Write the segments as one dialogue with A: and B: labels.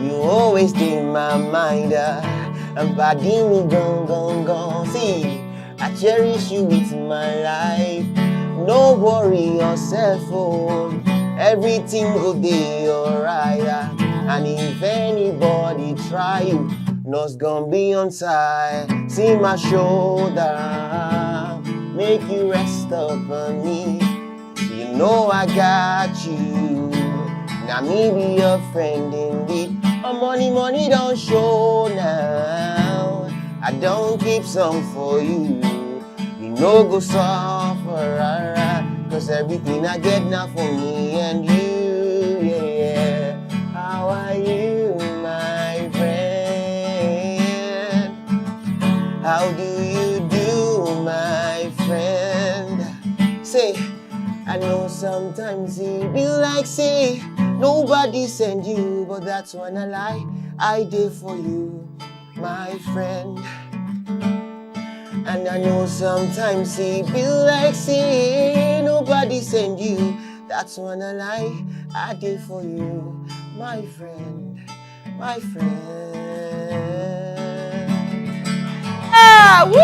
A: You always in my mind, and body me gone. See, I cherish you with my life. No worry yourself, oh. Everything will be alright. And if anybody try you, no's gonna be on side. See my shoulder, make you rest upon me. You know I got you. Now me be your friend indeed. Money don't show now. I don't keep some for you. You know go suffer, cause everything I get now for me and you, yeah. How are you, my friend? How do you do, my friend? Say, I know sometimes it be like, say, nobody send you, but that's when I lie. I did for you, my friend. And I know sometimes it be like, say, nobody send you. That's when I lie. I did for you, my friend, my friend.
B: Ah, woo!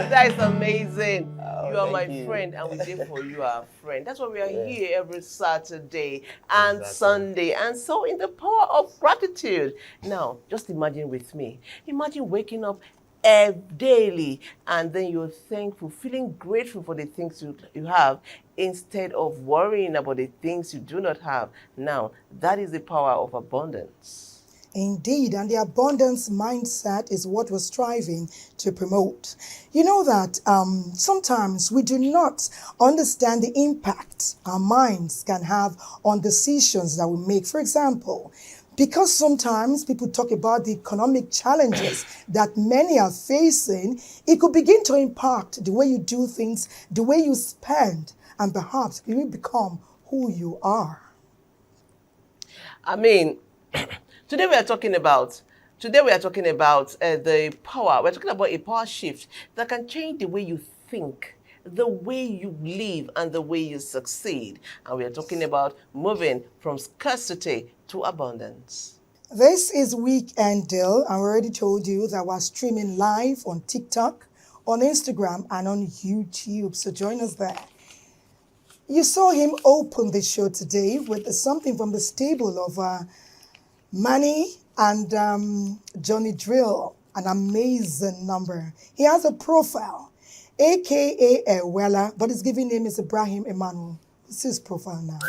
B: That is amazing. You are my friend, and we did for you our friend. That's why we are here every Saturday and Sunday, and so in the power of gratitude. Now, just imagine with me. Imagine waking up daily, and then you're thankful, feeling grateful for the things you have, instead of worrying about the things you do not have. Now, that is the power of abundance.
C: Indeed, and the abundance mindset is what we're striving to promote. You know that sometimes we do not understand the impact our minds can have on decisions that we make. For example, because sometimes people talk about the economic challenges that many are facing, it could begin to impact the way you do things, the way you spend, and perhaps you will become who you are.
B: I mean, Today we are talking about the power. We're talking about a power shift that can change the way you think, the way you live, and the way you succeed. And we are talking about moving from scarcity to abundance.
C: This is Weekend Deal, and we already told you that we're streaming live on TikTok, on Instagram, and on YouTube. So join us there. You saw him open the show today with something from the stable of Manny and Johnny Drill, an amazing number. He has a profile, aka Ewela, but his given name is Ibrahim Emmanuel. This is his profile now.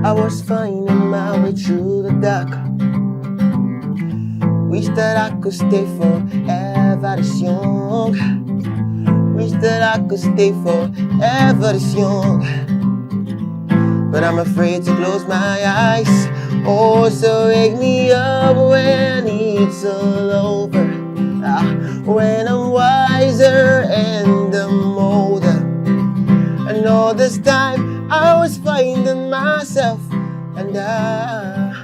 A: I was finding my way through the dark. Wish that I could stay forever this young. Wish that I could stay forever this young. But I'm afraid to close my eyes. Oh, so wake me up when it's all over. When I'm wiser and I'm older. And all this time I was finding myself, and I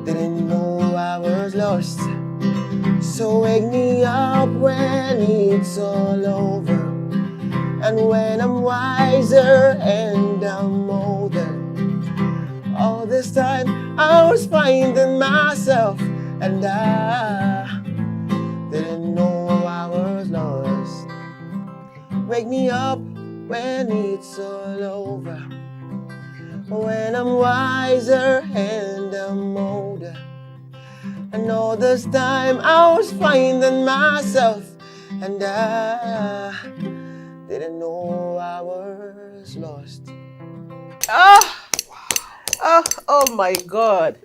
A: didn't know I was lost. So wake me up when it's all over, and when I'm wiser and I'm older. All this time I was finding myself, and I didn't know I was lost. Wake me up when it's all over. when I'm wiser and I'm older. And all this time I was finding myself, and I didn't know I was lost.
B: Oh my God.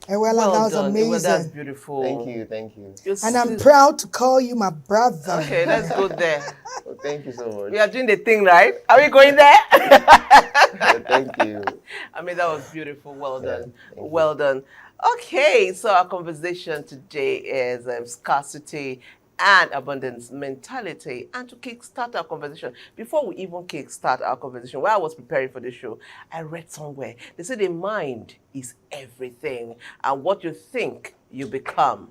C: Well, that was
B: done.
C: amazing.
B: Well, that's beautiful.
A: Thank you.
C: And I'm proud to call you my brother.
B: Okay, let's go there.
A: Well, thank you so much.
B: We are doing the thing, right? Are we going there?
A: Thank you.
B: I mean, that was beautiful. Well done.
A: thank
B: Well done. Okay, so our conversation today is scarcity and abundance mentality. And to kickstart our conversation, before we even kickstart our conversation, while I was preparing for the show, I read somewhere, they say the mind is everything, and what you think, you become.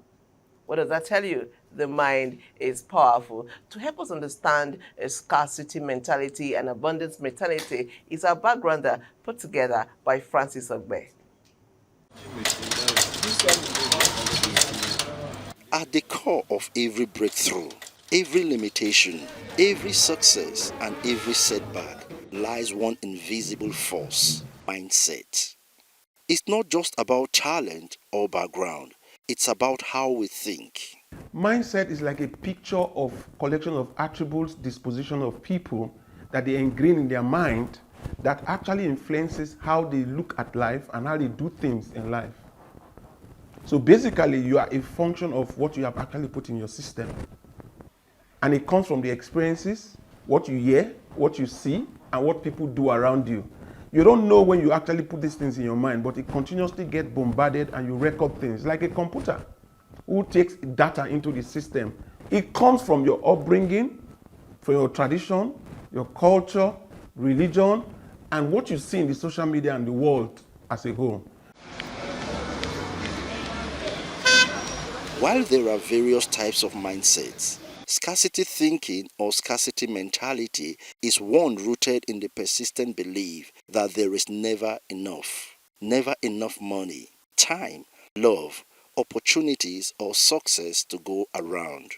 B: What does that tell you? The mind is powerful. To help us understand a scarcity mentality and abundance mentality is our backgrounder put together by Francis Ogbe.
D: At the core of every breakthrough, every limitation, every success, and every setback lies one invisible force: mindset. It's not just about talent or background, it's about how we think.
E: Mindset is like a picture of collection of attributes, disposition of people that they ingrain in their mind that actually influences how they look at life and how they do things in life. So basically, you are a function of what you have actually put in your system. And it comes from the experiences, what you hear, what you see, and what people do around you. You don't know when you actually put these things in your mind, but it continuously gets bombarded and you record things like a computer who takes data into the system. It comes from your upbringing, from your tradition, your culture, religion, and what you see in the social media and the world as a whole.
D: While there are various types of mindsets, scarcity thinking or scarcity mentality is one rooted in the persistent belief that there is never enough money, time, love, opportunities, or success to go around.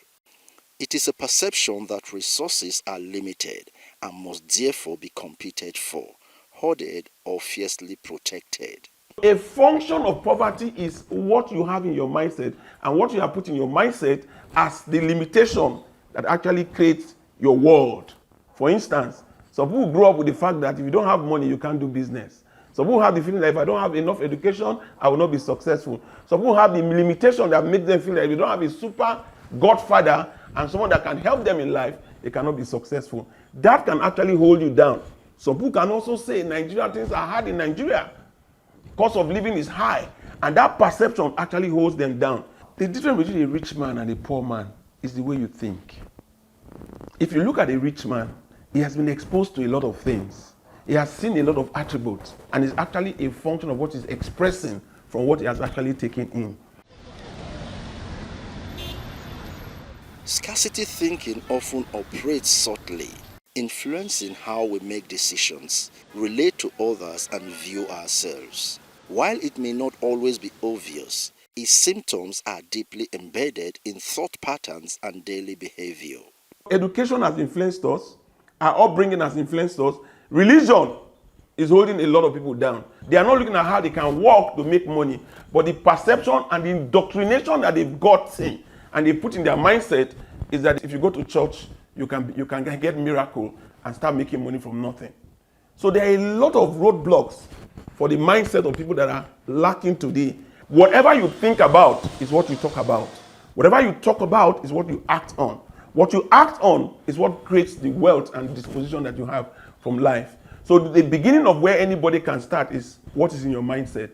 D: It is a perception that resources are limited and must therefore be competed for, hoarded, or fiercely protected.
E: A function of poverty is what you have in your mindset and what you have put in your mindset as the limitation that actually creates your world. For instance, some people grow up with the fact that if you don't have money, you can't do business. Some people have the feeling that if I don't have enough education, I will not be successful. Some people have the limitation that makes them feel that if you don't have a super godfather and someone that can help them in life, they cannot be successful. That can actually hold you down. Some people can also say Nigeria, things are hard in Nigeria. Cost of living is high, and that perception actually holds them down. The difference between a rich man and a poor man is the way you think. If you look at a rich man, he has been exposed to a lot of things. He has seen a lot of attributes, and is actually a function of what he's expressing from what he has actually taken in.
D: Scarcity thinking often operates subtly, influencing how we make decisions, relate to others, and view ourselves. While it may not always be obvious, its symptoms are deeply embedded in thought patterns and daily behavior.
E: Education has influenced us, our upbringing has influenced us, religion is holding a lot of people down. They are not looking at how they can work to make money, but the perception and the indoctrination that they've got in and they put in their mindset is that if you go to church, you can get miracle and start making money from nothing. So there are a lot of roadblocks for the mindset of people that are lacking today. Whatever you think about is what you talk about. Whatever you talk about is what you act on. What you act on is what creates the wealth and disposition that you have from life. So the beginning of where anybody can start is what is in your mindset.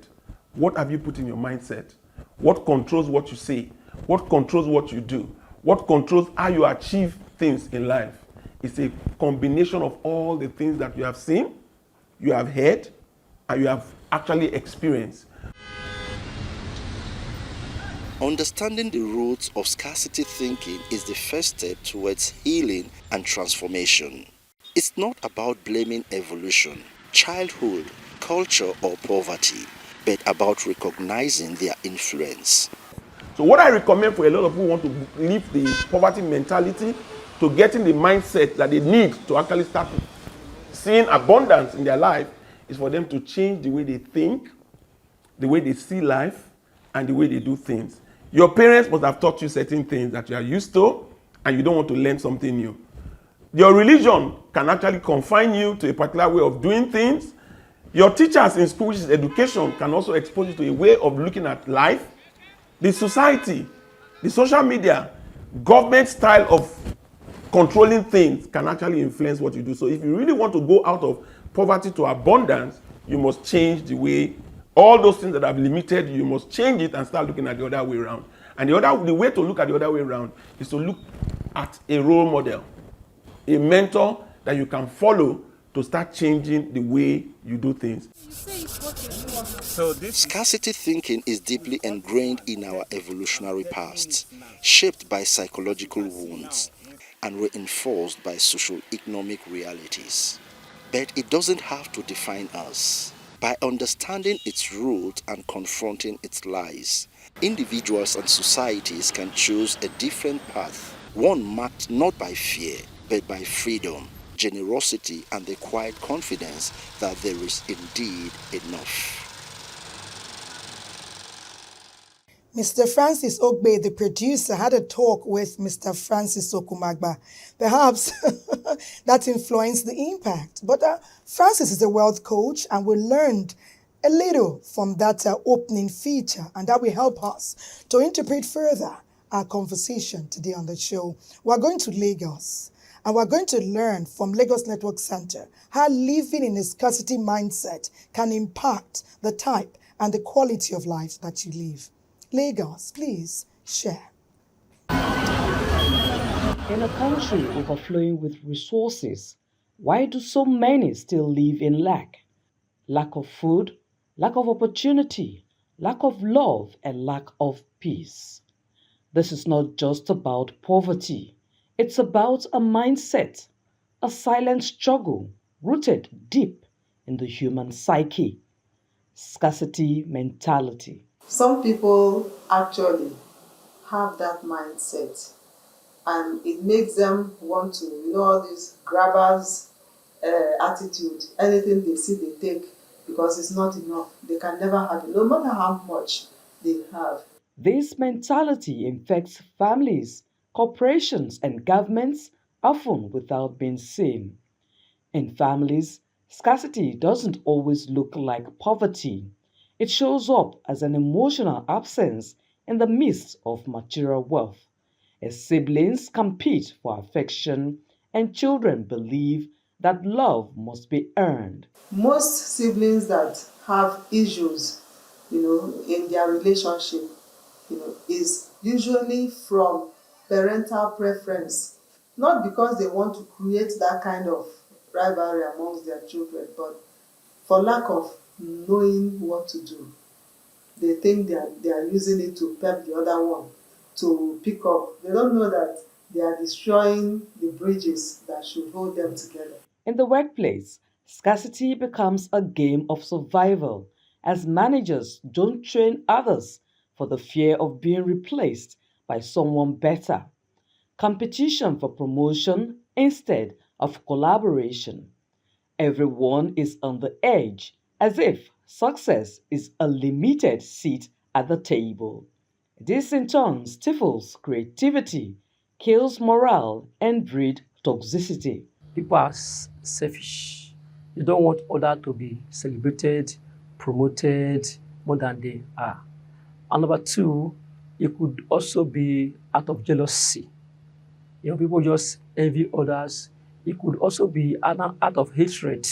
E: What have you put in your mindset? What controls what you say? What controls what you do? What controls how you achieve things in life? It's a combination of all the things that you have seen, you have heard, and you have actually experienced.
D: Understanding the roots of scarcity thinking is the first step towards healing and transformation. It's not about blaming evolution, childhood, culture, or poverty, but about recognizing their influence.
E: So what I recommend for a lot of people who want to leave the poverty mentality to getting the mindset that they need to actually start seeing abundance in their life is for them to change the way they think, the way they see life, and the way they do things. Your parents must have taught you certain things that you are used to, and you don't want to learn something new. Your religion can actually confine you to a particular way of doing things. Your teachers in school, which is education, can also expose you to a way of looking at life. The society, the social media, government style of controlling things can actually influence what you do. So if you really want to go out of poverty to abundance, you must change the way, all those things that have limited you, must change it and start looking at the other way around. And the way to look at the other way around is to look at a role model, a mentor that you can follow to start changing the way you do things.
D: Scarcity thinking is deeply ingrained in our evolutionary past, shaped by psychological wounds and reinforced by socio-economic realities. But it doesn't have to define us. By understanding its roots and confronting its lies, individuals and societies can choose a different path, one marked not by fear, but by freedom, generosity, and the quiet confidence that there is indeed enough.
C: Mr. Francis Ogbe, the producer, had a talk with Mr. Francis Okumagba. Perhaps that influenced the impact. But Francis is a wealth coach, and we learned a little from that opening feature, and that will help us to interpret further our conversation today on the show. We're going to Lagos, and we're going to learn from Lagos Network Center how living in a scarcity mindset can impact the type and the quality of life that you live. Lagos, please share.
F: In a country overflowing with resources, why do so many still live in lack? Lack of food, lack of opportunity, lack of love, and lack of peace. This is not just about poverty. It's about a mindset, a silent struggle rooted deep in the human psyche. Scarcity mentality.
G: Some people actually have that mindset, and it makes them want to, all this grabbers attitude. Anything they see, they take because it's not enough. They can never have it, no matter how much they have.
F: This mentality infects families, corporations, and governments, often without being seen. In families, scarcity doesn't always look like poverty. It shows up as an emotional absence in the midst of material wealth, as siblings compete for affection and children believe that love must be earned.
G: Most siblings that have issues, in their relationship, is usually from parental preference, not because they want to create that kind of rivalry amongst their children, but for lack of knowing what to do. They think they are using it to pep the other one to pick up. They don't know that they are destroying the bridges that should hold them together.
F: In the workplace, scarcity becomes a game of survival as managers don't train others for the fear of being replaced by someone better. Competition for promotion instead of collaboration. Everyone is on the edge as if success is a limited seat at the table. This in turn stifles creativity, kills morale, and breeds toxicity.
H: People are selfish. They don't want others to be celebrated, promoted more than they are. And number two, it could also be out of jealousy. People just envy others. It could also be an act of hatred.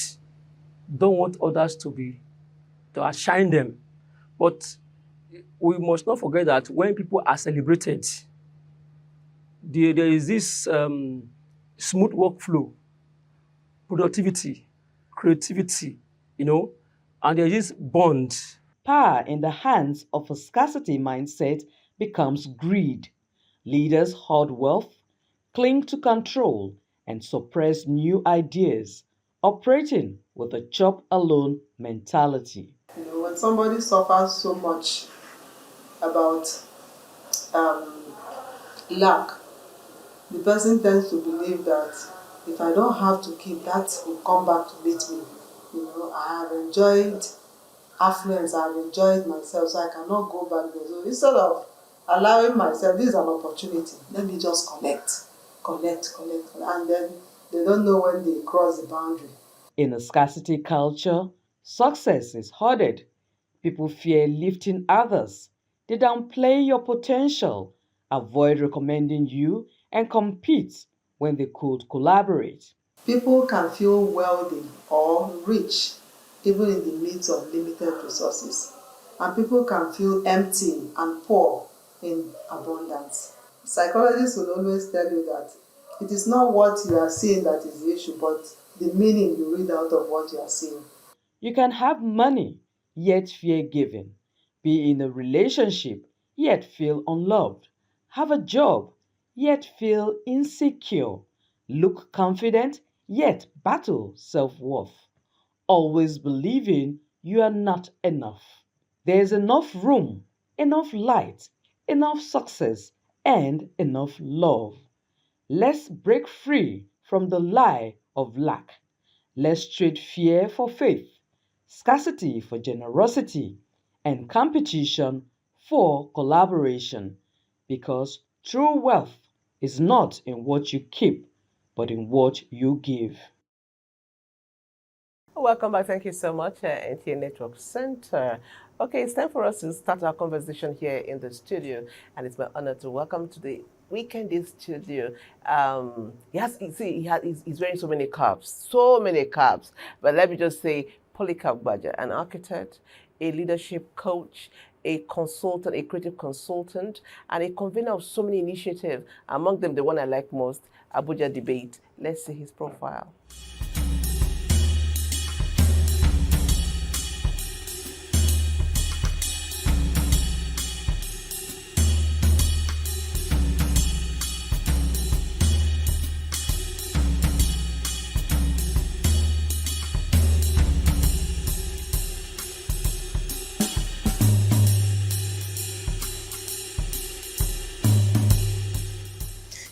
H: Don't want others to outshine them. But we must not forget that when people are celebrated, there is this smooth workflow, productivity, creativity, and there is this bond.
F: Power in the hands of a scarcity mindset becomes greed. Leaders hoard wealth, cling to control, and suppress new ideas, operating with a chop alone mentality.
G: When somebody suffers so much about lack, the person tends to believe that if I don't have to keep, that will come back to meet me. I have enjoyed affluence, I have enjoyed myself, so I cannot go back there. So instead of allowing myself, this is an opportunity, let me just collect, and then they don't know when they cross the boundary.
F: In a scarcity culture, success is hoarded. People fear lifting others. They downplay your potential, avoid recommending you, and compete when they could collaborate.
G: People can feel wealthy or rich even in the midst of limited resources. And people can feel empty and poor in abundance. Psychologists will always tell you that it is not what you are seeing that is the issue, but the meaning you read out of what you are seeing.
F: You can have money, yet fear giving. Be in a relationship, yet feel unloved. Have a job, yet feel insecure. Look confident, yet battle self worth. Always believing you are not enough. There's enough room, enough light, enough success, and enough love. Let's break free from the lie of lack. Let's trade fear for faith, scarcity for generosity, and competition for collaboration. Because true wealth is not in what you keep, but in what you give.
B: Welcome back. Thank you so much, NTA Network Center. Okay, it's time for us to start our conversation here in the studio, and it's my honor to welcome to the weekend in studio. He's wearing so many caps. But let me just say, Polycarp Baja, an architect, a leadership coach, a consultant, a creative consultant, and a convener of so many initiatives. Among them, the one I like most, Abuja Debate. Let's see his profile.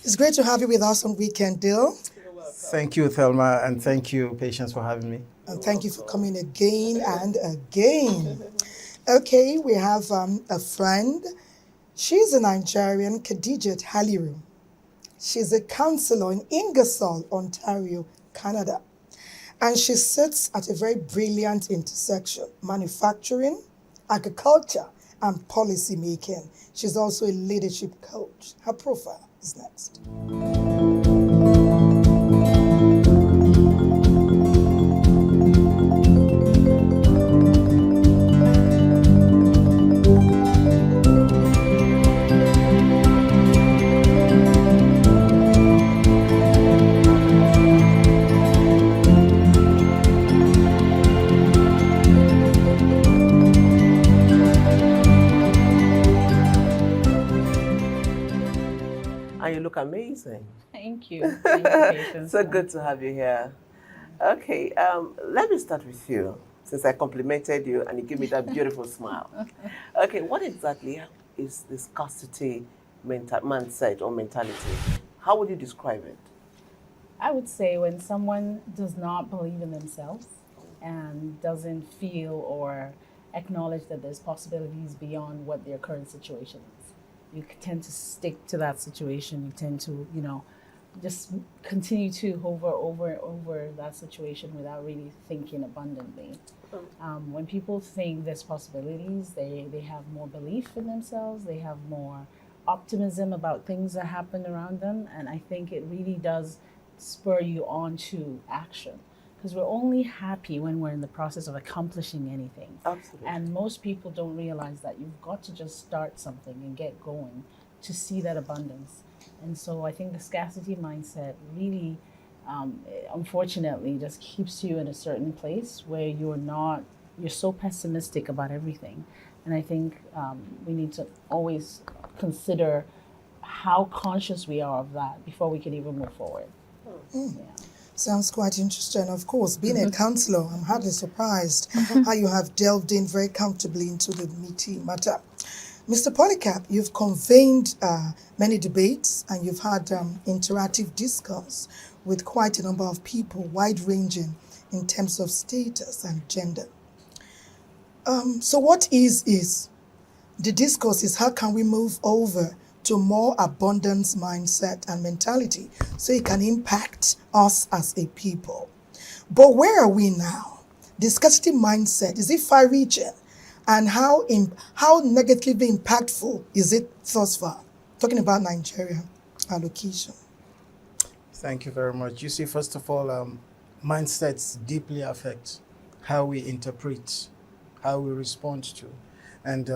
C: It's great to have you with us on Weekend Deal.
I: Thank you, Thelma, and thank you, Patience, for having me.
C: And thank you for coming again and again. Okay, we have a friend. She's a Nigerian, Khadijat Haliru. She's a counselor in Ingersoll, Ontario, Canada. And she sits at a very brilliant intersection: manufacturing, agriculture, and policy making. She's also a leadership coach. Her profile is next.
B: And you look amazing.
J: Thank you. Thank you, Patience.
B: So good to have you here. Okay, let me start with you, since I complimented you and you gave me that beautiful smile. Okay, what exactly is the scarcity mindset or mentality? How would you describe it?
J: I would say when someone does not believe in themselves and doesn't feel or acknowledge that there's possibilities beyond what their current situation is. You tend to stick to that situation. You tend to, just continue to hover over that situation without really thinking abundantly. When people think there's possibilities, they have more belief in themselves, they have more optimism about things that happen around them, and I think it really does spur you on to action. Because we're only happy when we're in the process of accomplishing anything.
B: Absolutely.
J: And most people don't realize that you've got to just start something and get going to see that abundance. And so I think the scarcity mindset really, unfortunately, just keeps you in a certain place where you're so pessimistic about everything. And I think we need to always consider how conscious we are of that before we can even move forward. Yeah.
C: Sounds quite interesting. Of course, being a counselor, I'm hardly surprised how you have delved in very comfortably into the meaty matter. Mr. Polycarp, you've convened many debates and you've had interactive discourse with quite a number of people, wide-ranging in terms of status and gender. So what is the discourse is how can we move over to more abundance mindset and mentality so it can impact us as a people. But where are we now? The scarcity mindset, is it far-reaching? And how negatively impactful is it thus far? Talking about Nigeria allocation.
I: Thank you very much. You see, first of all, mindsets deeply affect how we interpret, how we respond to, and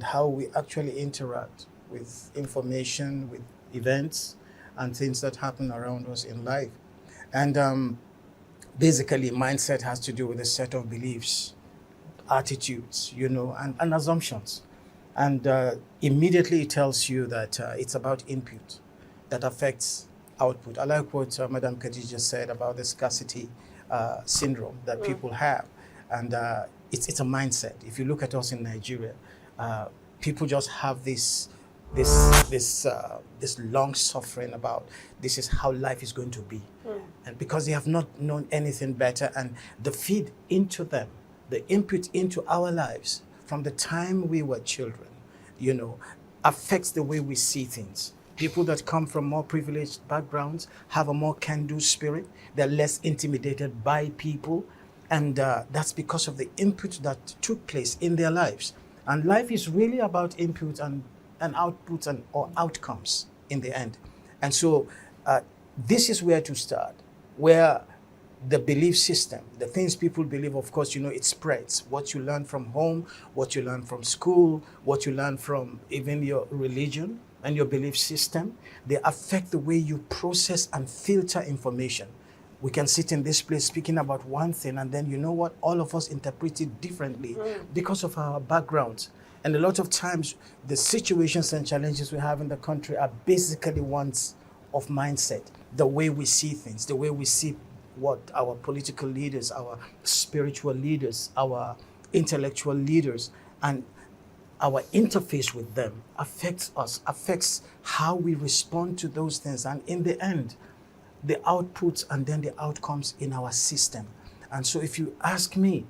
I: how we actually interact with information, with events, and things that happen around us in life. And basically, mindset has to do with a set of beliefs, attitudes, and assumptions. And immediately it tells you that it's about input that affects output. I like what Madam Khadija said about the scarcity syndrome that people have. And it's a mindset. If you look at us in Nigeria, people just have this long suffering about this is how life is going to be. And because they have not known anything better, and the feed into them, the input into our lives from the time we were children, affects the way we see things. People that come from more privileged backgrounds have a more can-do spirit. They're less intimidated by people. And that's because of the input that took place in their lives. And life is really about input and outputs or outcomes in the end. And so this is where to start, where the belief system, the things people believe, of course, it spreads. What you learn from home, what you learn from school, what you learn from even your religion and your belief system, they affect the way you process and filter information. We can sit in this place speaking about one thing, and then all of us interpret it differently because of our backgrounds. And a lot of times, the situations and challenges we have in the country are basically ones of mindset, the way we see things, the way we see what our political leaders, our spiritual leaders, our intellectual leaders, and our interface with them affects us, affects how we respond to those things. And in the end, the outputs and then the outcomes in our system. And so if you ask me,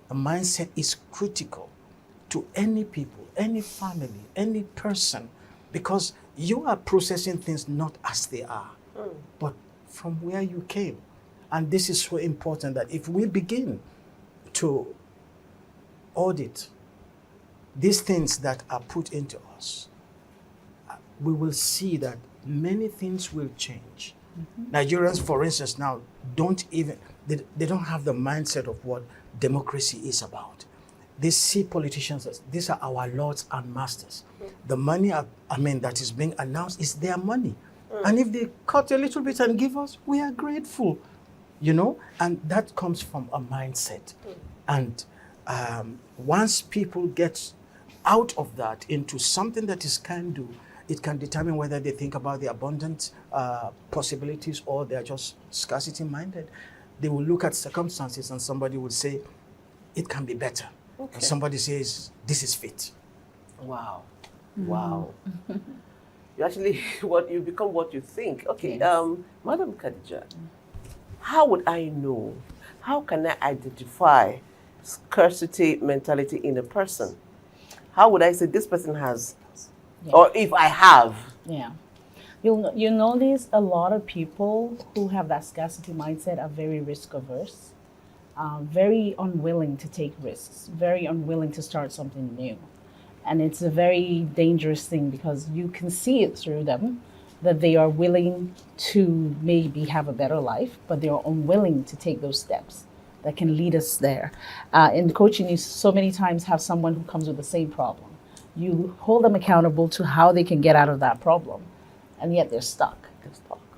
I: a mindset is critical to any people, any family, any person, because you are processing things not as they are, but from where you came. And this is so important that if we begin to audit these things that are put into us, we will see that many things will change. Nigerians, for instance, now they don't have the mindset of what democracy is about. They see politicians as these are our lords and masters. The money, that is being announced is their money. And if they cut a little bit and give us, we are grateful, and that comes from a mindset. And once people get out of that into something that is can-do, it can determine whether they think about the abundant possibilities or they're just scarcity-minded. They will look at circumstances and somebody will say, it can be better. Okay. And somebody says, this is fit.
B: Wow. Wow. You actually, you become what you think. Okay, Madam Khadija, how would I know? How can I identify scarcity mentality in a person? How would I say this person has, or if I have?
J: Yeah. You notice a lot of people who have that scarcity mindset are very risk averse, very unwilling to take risks, very unwilling to start something new. And it's a very dangerous thing because you can see it through them that they are willing to maybe have a better life, but they are unwilling to take those steps that can lead us there. In coaching, you so many times have someone who comes with the same problem. You hold them accountable to how they can get out of that problem, and yet they're stuck.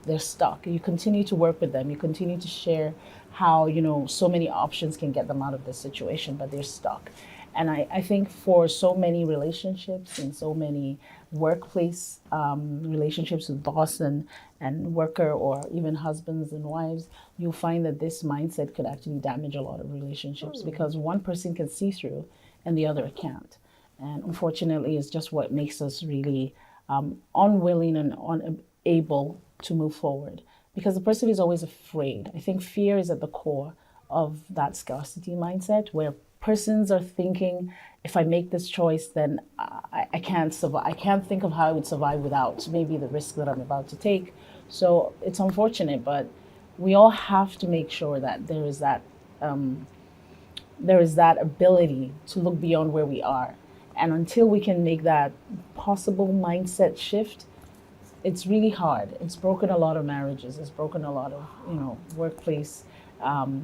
J: They're stuck. You continue to work with them. You continue to share how, so many options can get them out of this situation, but they're stuck. And I think for so many relationships and so many workplace relationships with boss and worker, or even husbands and wives, you'll find that this mindset could actually damage a lot of relationships because one person can see through and the other can't. And unfortunately, it's just what makes us really unwilling and unable to move forward. because the person is always afraid. I think fear is at the core of that scarcity mindset, where persons are thinking, if I make this choice, then I can't survive. I can't think of how I would survive without maybe the risk that I'm about to take. So it's unfortunate, but we all have to make sure that there is that ability to look beyond where we are. And until we can make that possible mindset shift, it's really hard. It's broken a lot of marriages. It's broken a lot of, workplace.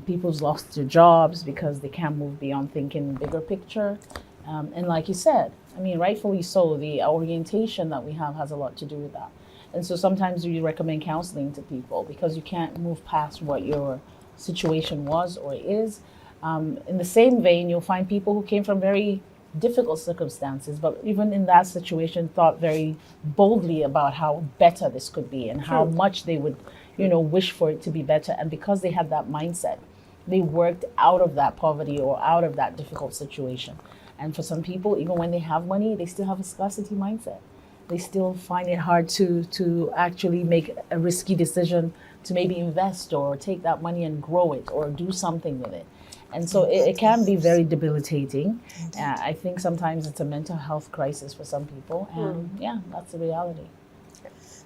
J: People's lost their jobs because they can't move beyond thinking bigger picture. And like you said, I mean, rightfully so, the orientation that we have has a lot to do with that. And so sometimes we recommend counseling to people because you can't move past what your situation was or is. In the same vein, you'll find people who came from very difficult circumstances, but even in that situation thought very boldly about how better this could be and how much they would, wish for it to be better. And because they had that mindset, they worked out of that poverty or out of that difficult situation. And for some people, even when they have money, they still have a scarcity mindset. They still find it hard to actually make a risky decision to maybe invest or take that money and grow it or do something with it. And so it can be very debilitating. I think sometimes it's a mental health crisis for some people. And yeah, that's the reality.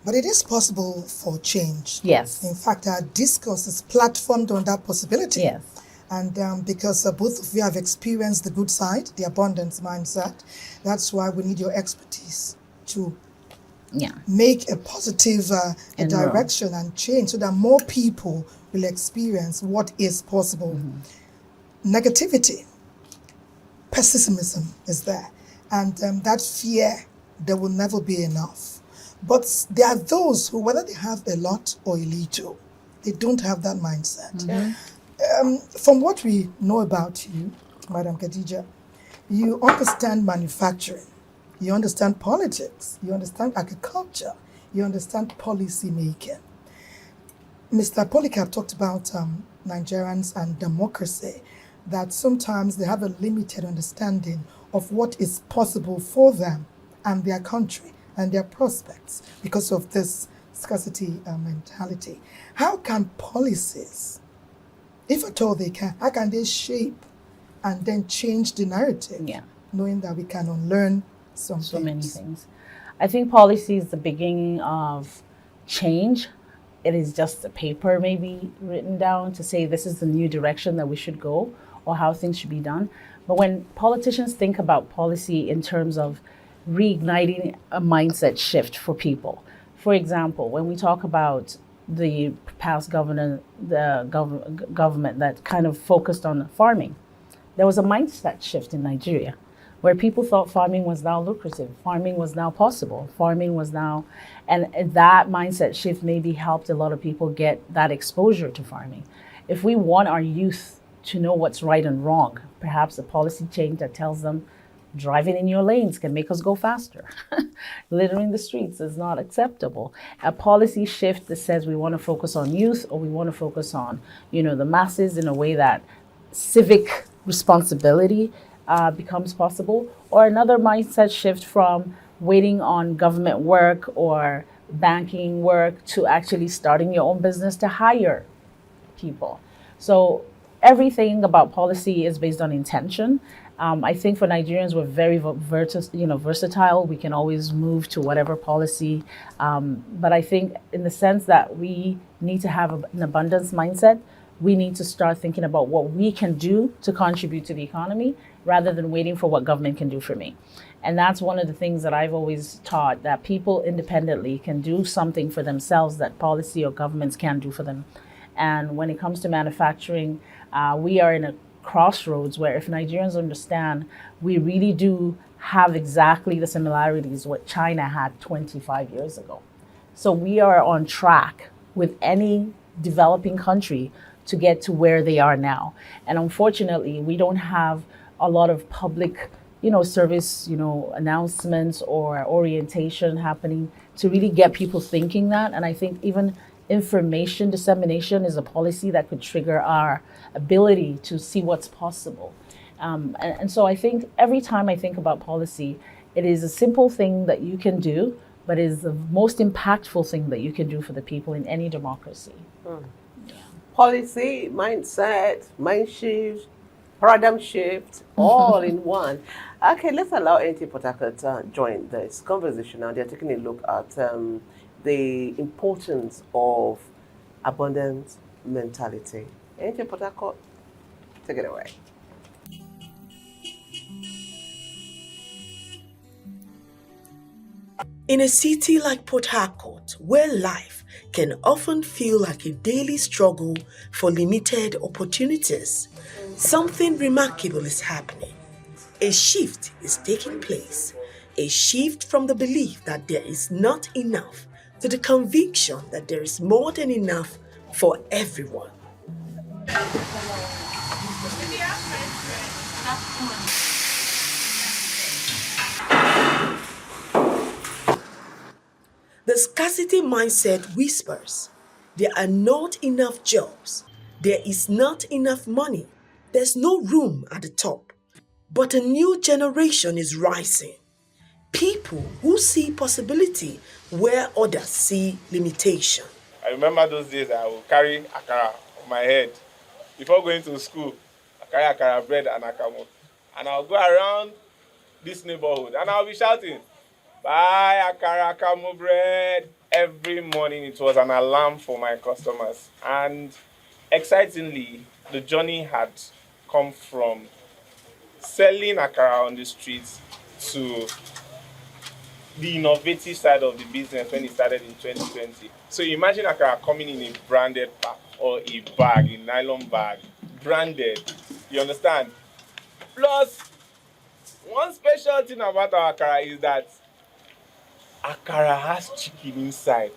C: But it is possible for change.
J: Yes.
C: In fact, our discourse is platformed on that possibility.
J: Yes.
C: And because both of you have experienced the good side, the abundance mindset, that's why we need your expertise to make a positive direction and change so that more people will experience what is possible. Negativity, pessimism is there. And that fear, there will never be enough. But there are those who, whether they have a lot or a little, they don't have that mindset. From what we know about you, Madam Khadija, you understand manufacturing, you understand politics, you understand agriculture, you understand policy making. Mr. Polycarp talked about Nigerians and democracy, that sometimes they have a limited understanding of what is possible for them and their country and their prospects because of this scarcity mentality. How can policies, if at all they can, how can they shape and then change the narrative, knowing that we can unlearn some
J: so many things? I think policy is the beginning of change. It is just a paper maybe written down to say this is the new direction that we should go or how things should be done. But when politicians think about policy in terms of reigniting a mindset shift for people, for example, when we talk about the past government that kind of focused on farming, there was a mindset shift in Nigeria where people thought farming was now lucrative, farming was now possible, farming was now, and that mindset shift maybe helped a lot of people get that exposure to farming. If we want our youth to know what's right and wrong, perhaps a policy change that tells them driving in your lanes can make us go faster. Littering the streets is not acceptable. A policy shift that says we want to focus on youth or we want to focus on, the masses in a way that civic responsibility becomes possible, or another mindset shift from waiting on government work or banking work to actually starting your own business to hire people. So everything about policy is based on intention. I think for Nigerians, we're very versatile. We can always move to whatever policy. But I think in the sense that we need to have an abundance mindset, we need to start thinking about what we can do to contribute to the economy rather than waiting for what government can do for me. And that's one of the things that I've always taught, that people independently can do something for themselves that policy or governments can't do for them. And when it comes to manufacturing, we are in a crossroads where if Nigerians understand, we really do have exactly the similarities what China had 25 years ago. So we are on track with any developing country to get to where they are now. And unfortunately, we don't have a lot of public, service, announcements or orientation happening to really get people thinking that. And I think even information dissemination is a policy that could trigger our ability to see what's possible. And so I think every time I think about policy, it is a simple thing that you can do but is the most impactful thing that you can do for the people in any democracy.
B: Policy, mindset, mind shift, paradigm shift, all in one. Okay, let's allow NTA Programme to join this conversation now. They're taking a look at the importance of abundant mentality. NTA Programme, take it away.
K: In a city like Port Harcourt, where life can often feel like a daily struggle for limited opportunities, something remarkable is happening. A shift is taking place. A shift from the belief that there is not enough to the conviction that there is more than enough for everyone. The scarcity mindset whispers, there are not enough jobs, there is not enough money, there's no room at the top. But a new generation is rising. People who see possibility where others see limitation.
L: I remember those days I would carry akara on my head. Before going to school, I carry akara bread and akamu. And I'll go around this neighborhood and I'll be shouting, "Buy akara akamu bread." Every morning it was an alarm for my customers. And excitingly, the journey had come from selling akara on the streets to the innovative side of the business when it started in 2020. So imagine akara coming in a branded pack or a bag, a nylon bag, branded. You understand? Plus, one special thing about our akara is that akara has chicken inside.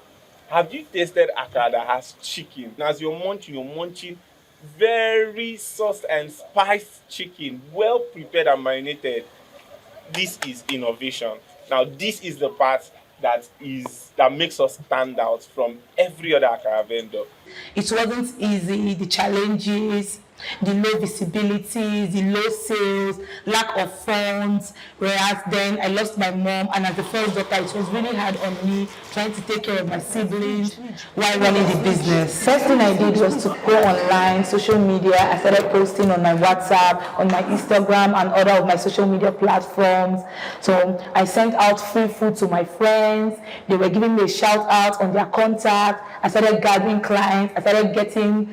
L: Have you tasted akara that has chicken? As you're munching very sauced and spiced chicken, well prepared and marinated. This is innovation. Now, this is the part that makes us stand out from every other akara vendor.
M: It wasn't easy, the challenges, the low visibility, the low sales, lack of funds, whereas then I lost my mom, and as the first daughter, it was really hard on me trying to take care of my siblings while running the business. First thing I did was to go online, social media. I started posting on my WhatsApp, on my Instagram, and other of my social media platforms. So I sent out free food to my friends. They were giving me a shout out on their contact. I started gathering clients. I started getting,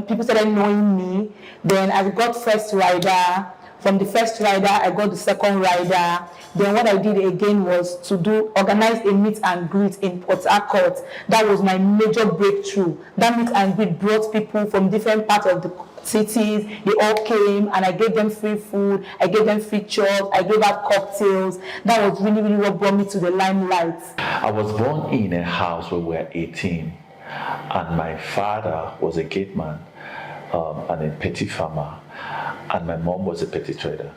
M: people started knowing me. Then I got first rider. From the first rider, I got the second rider. Then what I did again was to organize a meet and greet in Port Harcourt. That was my major breakthrough. That meet and greet brought people from different parts of the cities. They all came and I gave them free food. I gave them free chops. I gave out cocktails. That was really, really what brought me to the limelight.
N: I was born in a house where we were 18, and my father was a gate man and a petty farmer, and my mom was a petty trader.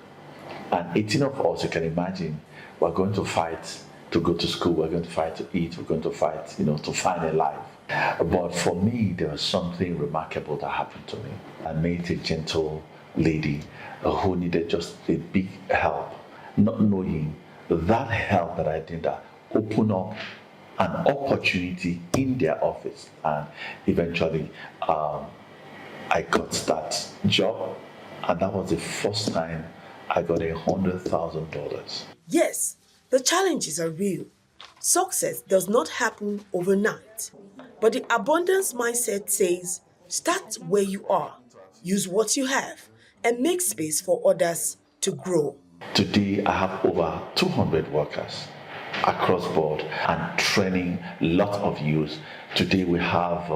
N: And 18 of us, you can imagine, we're going to fight to go to school, we're going to fight to eat, we're going to fight, to find a life. But for me, there was something remarkable that happened to me. I met a gentle lady who needed just a big help, not knowing that help that I did that opened up an opportunity in their office, and eventually I got that job, and that was the first time I got $100,000.
K: Yes, the challenges are real. Success does not happen overnight. But the abundance mindset says, start where you are, use what you have, and make space for others to grow.
N: Today, I have over 200 workers across board and training lots of youth. Today, we have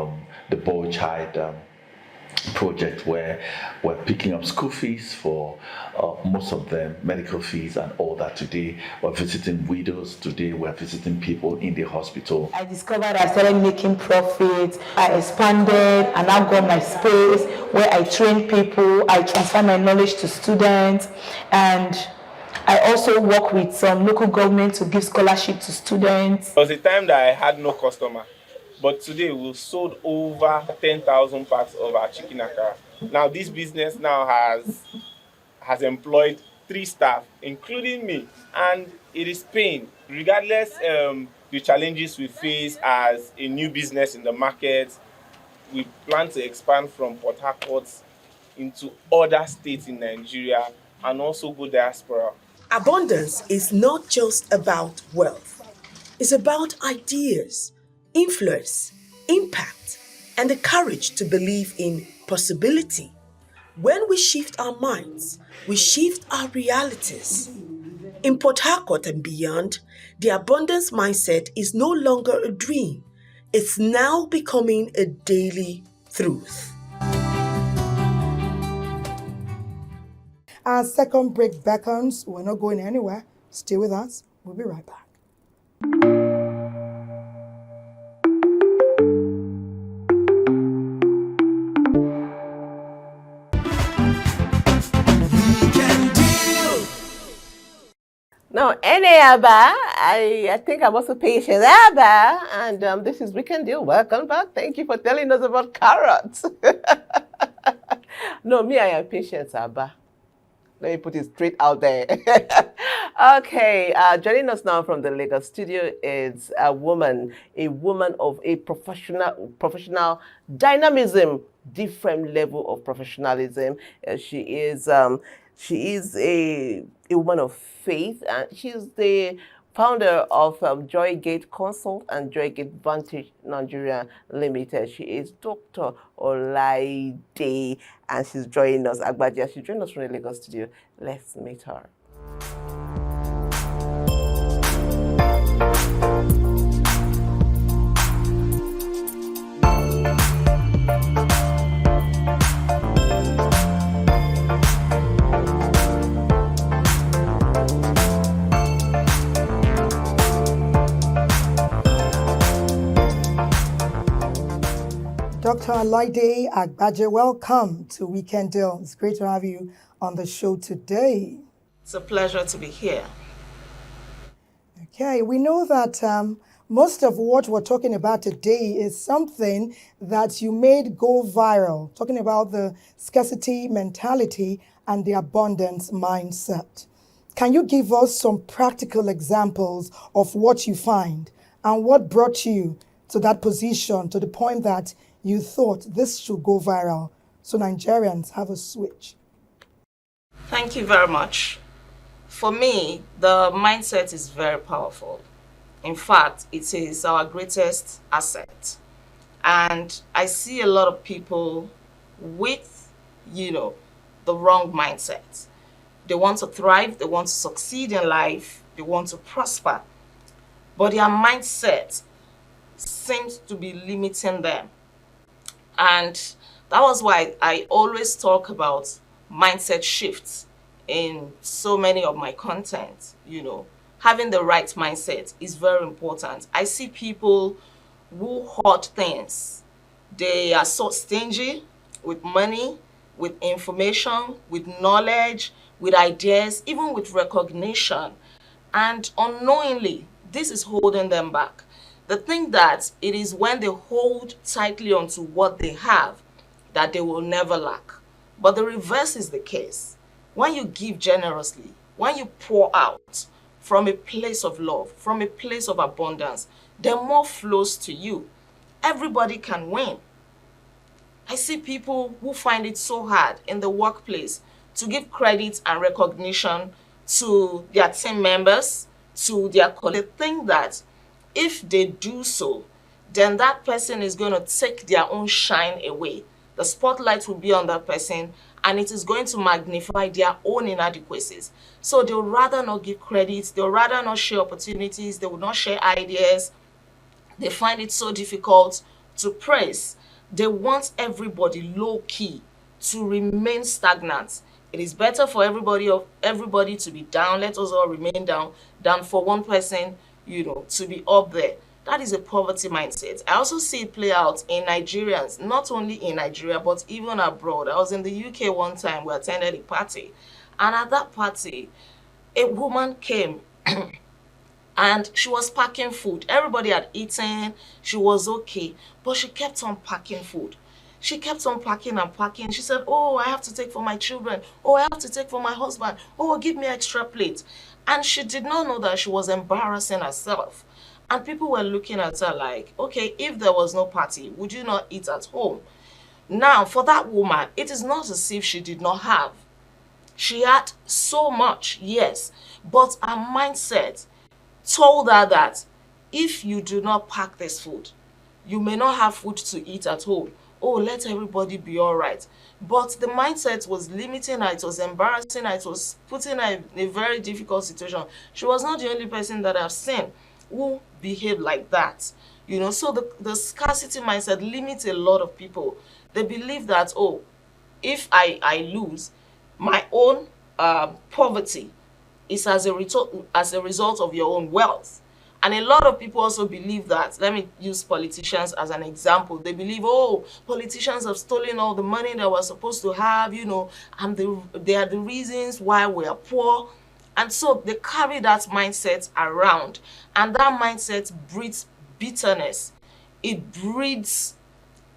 N: the boy child project where we're picking up school fees for most of them, medical fees and all that. Today we're visiting widows. Today we're visiting people in the hospital.
M: I discovered I started making profit. I expanded and now got my space where I train people. I transfer my knowledge to students, and I also work with some local government to give scholarship to students.
L: There was a time that I had no customer. But today we've sold over 10,000 packs of our chicken akara. Now this business now has employed 3 staff, including me, and it is paying. Regardless the challenges we face as a new business in the market, we plan to expand from Port Harcourt into other states in Nigeria and also go diaspora.
K: Abundance is not just about wealth, it's about ideas, influence, impact, and the courage to believe in possibility. When we shift our minds, we shift our realities. In Port Harcourt and beyond, the abundance mindset is no longer a dream, it's now becoming a daily truth.
C: Our second break beckons. We're not going anywhere. Stay with us. We'll be right back.
B: Now, NTA I think I'm also patient Abba, and this is We Can Deal. Welcome back. Thank you for telling us about carrots. No, me, I am patient Abba. Let me put it straight out there. Okay, joining us now from the Lagos studio is a woman of a professional dynamism, different level of professionalism. She is a woman of faith, and she's the founder of Joygate Consult and Joygate Vantage Nigeria Limited. She is Dr. Olaide, and she's joining us. Agbadia, she's joining us from the Lagos studio. Let's meet her.
C: Dr. Olaide Agbaje, welcome to Weekend Deal. It's great to have you on the show today.
O: It's a pleasure to be here.
C: Okay, we know that most of what we're talking about today is something that you made go viral, talking about the scarcity mentality and the abundance mindset. Can you give us some practical examples of what you find and what brought you to that position, to the point that you thought this should go viral so Nigerians have a switch?
O: Thank you very much. For me, the mindset is very powerful. In fact, it is our greatest asset. And I see a lot of people with, the wrong mindset. They want to thrive, they want to succeed in life, they want to prosper. But their mindset seems to be limiting them. And that was why I always talk about mindset shifts in so many of my content. Having the right mindset is very important. I see people who hoard things. They are so stingy with money, with information, with knowledge, with ideas, even with recognition. And unknowingly, this is holding them back. They think that it is when they hold tightly onto what they have that they will never lack. But the reverse is the case. When you give generously, when you pour out from a place of love, from a place of abundance, then more flows to you. Everybody can win. I see people who find it so hard in the workplace to give credit and recognition to their team members, to their colleagues. They think that if they do so, then that person is going to take their own shine away. The spotlight will be on that person, and it is going to magnify their own inadequacies. So they'll rather not give credit, they'll rather not share opportunities, they will not share ideas. They find it so difficult to praise. They want everybody low-key to remain stagnant. It is better for everybody to be down. Let us all remain down than for one person, to be up there. That is a poverty mindset. I also see it play out in Nigerians, not only in Nigeria, but even abroad. I was in the UK one time. We attended a party. And at that party, a woman came and she was packing food. Everybody had eaten. She was okay. But she kept on packing food. She kept on packing and packing. She said, oh, I have to take for my children. Oh, I have to take for my husband. Oh, give me extra plate. And she did not know that she was embarrassing herself. And people were looking at her like, okay, if there was no party, would you not eat at home? Now, for that woman, it is not as if she did not have. She had so much, yes, but her mindset told her that if you do not pack this food, you may not have food to eat at home. Oh, let everybody be all right. But the mindset was limiting her. It was embarrassing her. It was putting her in a very difficult situation. She was not the only person that I've seen who behaved like that. You know, so the scarcity mindset limits a lot of people. They believe that, oh, if I lose, my own poverty is as a result of your own wealth. And a lot of people also believe that, let me use politicians as an example. They believe, oh, politicians have stolen all the money that we're supposed to have, you know, and they are the reasons why we are poor. And so they carry that mindset around. And that mindset breeds bitterness. It breeds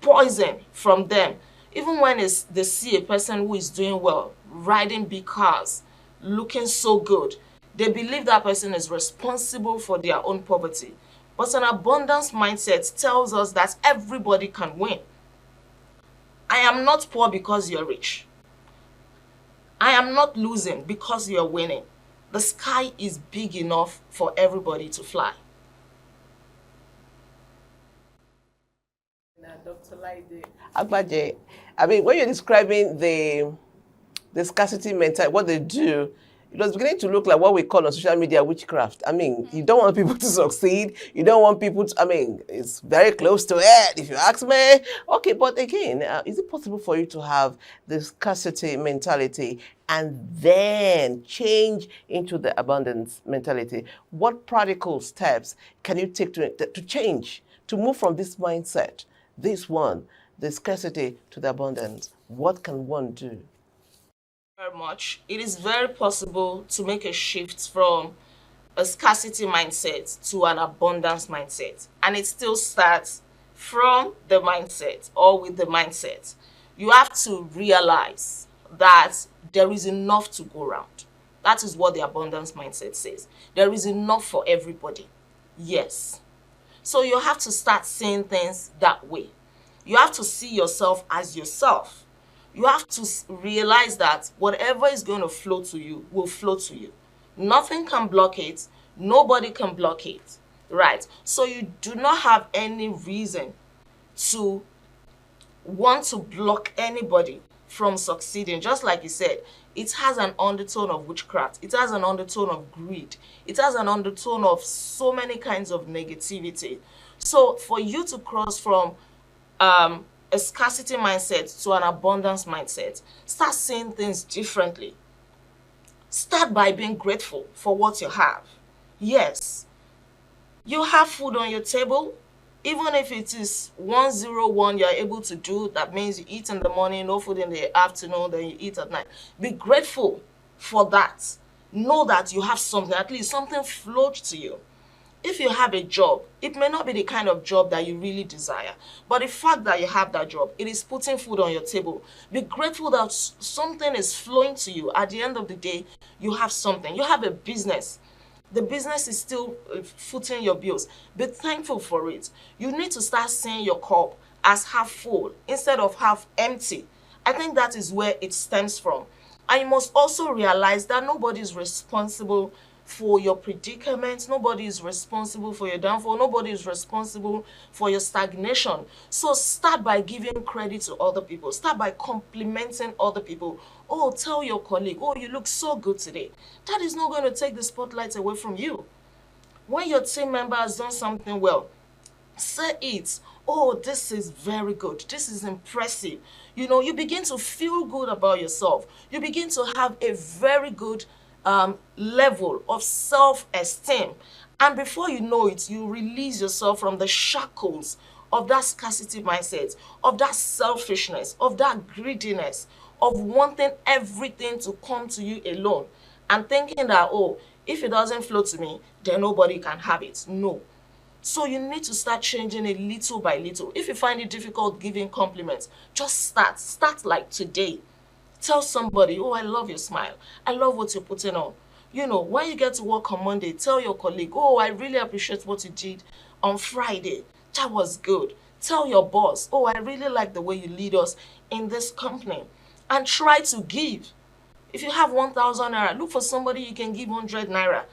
O: poison from them. Even when they see a person who is doing well, riding big cars, looking so good, they believe that person is responsible for their own poverty. But an abundance mindset tells us that everybody can win. I am not poor because you're rich. I am not losing because you're winning. The sky is big enough for everybody to fly.
B: Dr. Laide. Agbaje, I mean, when you're describing the scarcity mentality, what they do, it was beginning to look like what we call on social media witchcraft. I mean, you don't want people to succeed. You don't want people to, I mean, it's very close to it, if you ask me. Okay, but again, is it possible for you to have the scarcity mentality and then change into the abundance mentality? What practical steps can you take to change, to move from this mindset, this one, the scarcity to the abundance? What can one do?
O: Very much. It is very possible to make a shift from a scarcity mindset to an abundance mindset. And it still starts from the mindset or with the mindset. You have to realize that there is enough to go around. That is what the abundance mindset says. There is enough for everybody. Yes. So you have to start seeing things that way. You have to see yourself as yourself. You have to realize that whatever is going to flow to you will flow to you. Nothing can block it. Nobody can block it. Right? So you do not have any reason to want to block anybody from succeeding. Just like you said, it has an undertone of witchcraft. It has an undertone of greed. It has an undertone of so many kinds of negativity. So for you to cross from a scarcity mindset to an abundance mindset, start seeing things differently. Start by being grateful for what you have. Yes, you have food on your table. Even if it is 101 you're able to do, that means you eat in the morning, no food in the afternoon, then you eat at night. Be grateful for that. Know that you have something, at least something flowed to you. If you have a job, it may not be the kind of job that you really desire, but the fact that you have that job, it is putting food on your table. Be grateful that something is flowing to you. At the end of the day, you have something. You have a business. The business is still footing your bills. Be thankful for it. You need to start seeing your cup as half full instead of half empty. I think that is where it stems from. And you must also realize that nobody is responsible for your predicament. Nobody is responsible for your downfall. Nobody is responsible for your stagnation. So start by giving credit to other people. Start by complimenting other people. Oh, tell your colleague, oh, you look so good today. That is not going to take the spotlight away from you. When your team member has done something well, say it. Oh, this is very good. This is impressive. You know, you begin to feel good about yourself. You begin to have a very good level of self-esteem. And before you know it, you release yourself from the shackles of that scarcity mindset, of that selfishness, of that greediness, of wanting everything to come to you alone and thinking that, oh, if it doesn't flow to me, then nobody can have it. No. So you need to start changing it little by little. If you find it difficult giving compliments, just start. Start like today. Tell somebody, oh, I love your smile. I love what you're putting on. You know, when you get to work on Monday, tell your colleague, oh, I really appreciate what you did on Friday. That was good. Tell your boss, oh, I really like the way you lead us in this company. And try to give. If you have 1,000 naira, look for somebody you can give 100 naira.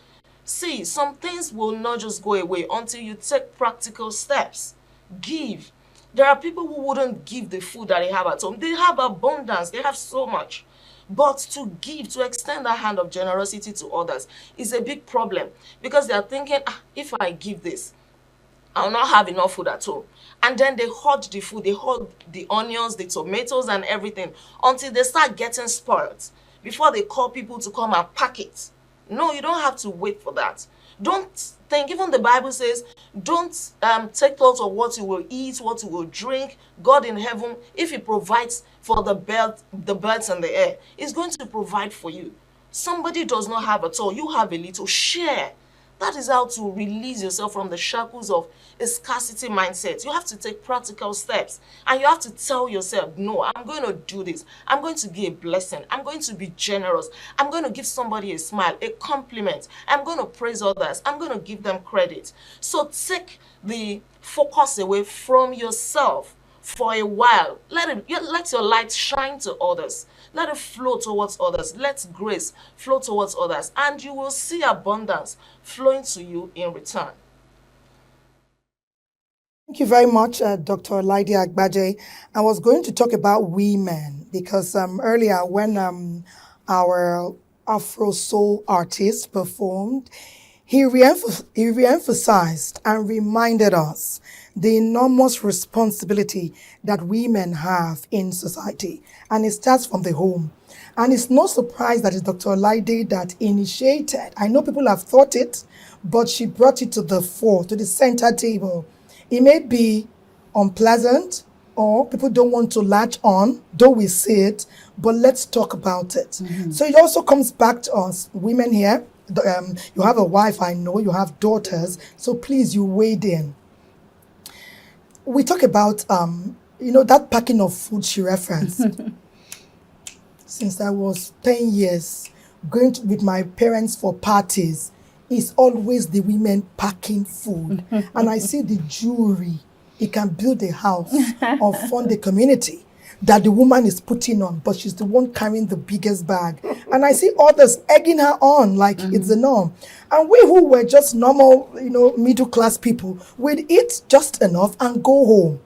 O: See, some things will not just go away until you take practical steps. Give. There are people who wouldn't give the food that they have at home. They have abundance. They have so much. But to give, to extend that hand of generosity to others is a big problem because they are thinking, if I give this, I'll not have enough food at home. And then they hoard the food, they hoard the onions, the tomatoes and everything until they start getting spoiled before they call people to come and pack it. No, you don't have to wait for that. Don't think, even the Bible says, don't take thought of what you will eat, what you will drink. God in heaven, if he provides for the birds in the air, he's going to provide for you. Somebody does not have at all. You have a little. Share. That is how to release yourself from the shackles of a scarcity mindset. You have to take practical steps. And you have to tell yourself, no, I'm going to do this. I'm going to be a blessing. I'm going to be generous. I'm going to give somebody a smile, a compliment. I'm going to praise others. I'm going to give them credit. So take the focus away from yourself for a while. Let your light shine to others. Let it flow towards others. Let grace flow towards others. And you will see abundance flowing to you in return.
C: Thank you very much, Dr. Lydia Agbaje. I was going to talk about women because earlier when our Afro soul artist performed, he re-emphasized and reminded us the enormous responsibility that women have in society. And it starts from the home. And it's no surprise that it's Dr. Olaide that initiated. I know people have thought it, but she brought it to the fore, to the center table. It may be unpleasant or people don't want to latch on, though we see it, but let's talk about it. Mm-hmm. So it also comes back to us, women here. You have a wife, I know, you have daughters, so please, you wade in. We talk about, that packing of food she referenced. Since I was 10 years, going with my parents for parties, it's always the women packing food. And I see the jewelry. It can build a house or fund a community that the woman is putting on, but she's the one carrying the biggest bag. And I see others egging her on like it's the norm. And we who were just normal, middle-class people, we'd eat just enough and go home.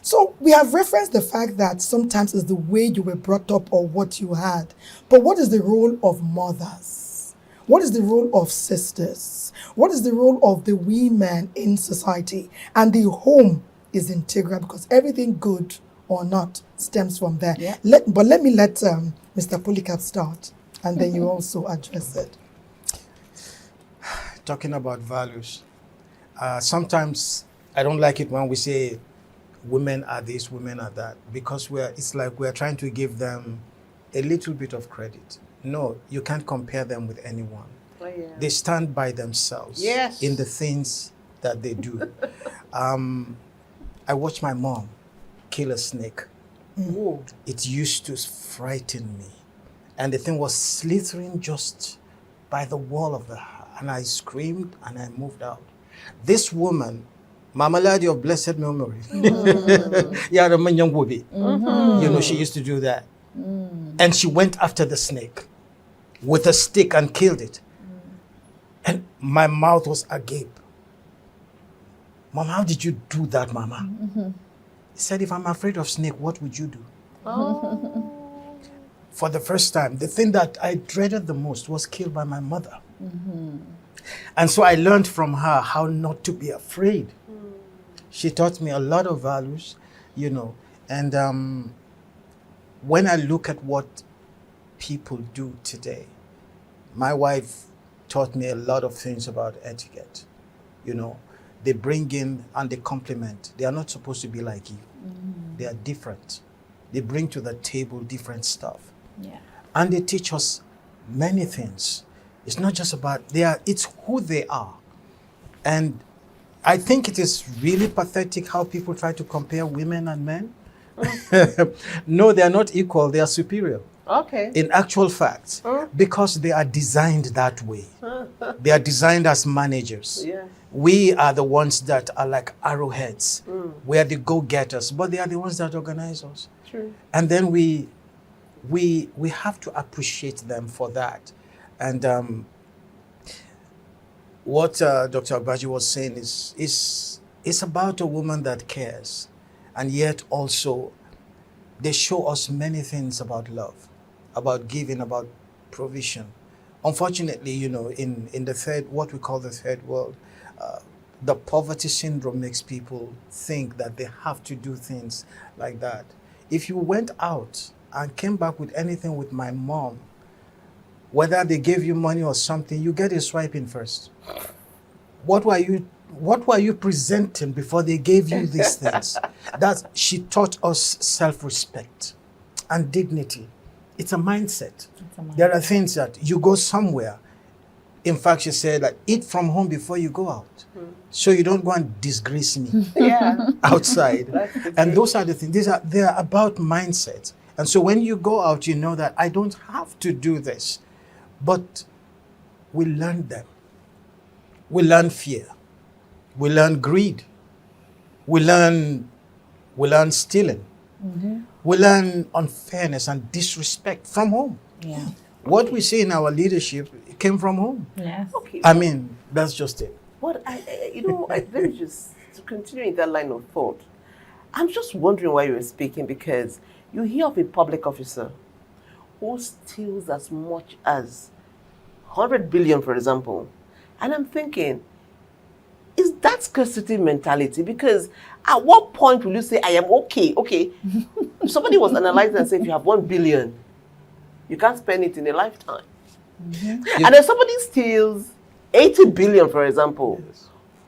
C: So we have referenced the fact that sometimes it's the way you were brought up or what you had. But what is the role of mothers? What is the role of sisters? What is the role of the women in society? And the home is integral because everything good or not stems from there. Yeah. Let me let Mr. Polycarp start, and then you also address it.
I: Talking about values, sometimes I don't like it when we say women are this, women are that, because it's like we're trying to give them a little bit of credit. No, you can't compare them with anyone. Oh, yeah. They stand by themselves in the things that they do. I watched my mom kill a snake. Mm. It used to frighten me. And the thing was slithering just by the wall of the house. And I screamed and I moved out. This woman, Mama Lady of blessed memory, she used to do that. Mm. And she went after the snake with a stick and killed it. Mm. And my mouth was agape. Mom, how did you do that, Mama? Mm-hmm. He said, if I'm afraid of snake, what would you do? Oh. For the first time, the thing that I dreaded the most was killed by my mother. Mm-hmm. And so I learned from her how not to be afraid. Mm. She taught me a lot of values, and when I look at what people do today, my wife taught me a lot of things about etiquette. They bring in and they compliment. They are not supposed to be like you. Mm. They are different. They bring to the table different stuff. Yeah. And they teach us many things. It's not just about, it's who they are. And I think it is really pathetic how people try to compare women and men. No, they are not equal, they are superior.
B: Okay.
I: In actual fact, because they are designed that way. They are designed as managers.
B: Yeah.
I: We are the ones that are like arrowheads. We are the go-getters, but they are the ones that organize us.
B: True.
I: And then we have to appreciate them for that. And what Dr. Agbaji was saying is about a woman that cares, and yet also they show us many things about love, about giving, about provision. Unfortunately, you know, in what we call the third world, the poverty syndrome makes people think that they have to do things like that. If you went out and came back with anything with my mom, whether they gave you money or something, you get a swiping first. What were you presenting before they gave you these things? That she taught us self-respect and dignity. It's a mindset. There are things that you go somewhere. In fact, she said, like, eat from home before you go out. So you don't go and disgrace me outside. And those are the things. They are about mindset. And so when you go out, you know that I don't have to do this. But we learn them. We learn fear. We learn greed. We learn stealing. We learn unfairness and disrespect from home.
J: Yeah.
I: What we see in our leadership came from home.
J: Yes.
B: Okay.
I: I mean, that's just it.
B: But let me just to continue in that line of thought. I'm just wondering why you were speaking, because you hear of a public officer who steals as much as 100 billion, for example, and I'm thinking, is that scarcity mentality? Because at what point will you say, I am okay? Okay, somebody was analyzing and said, if you have 1 billion, you can't spend it in a lifetime. And then somebody steals 80 billion, for example.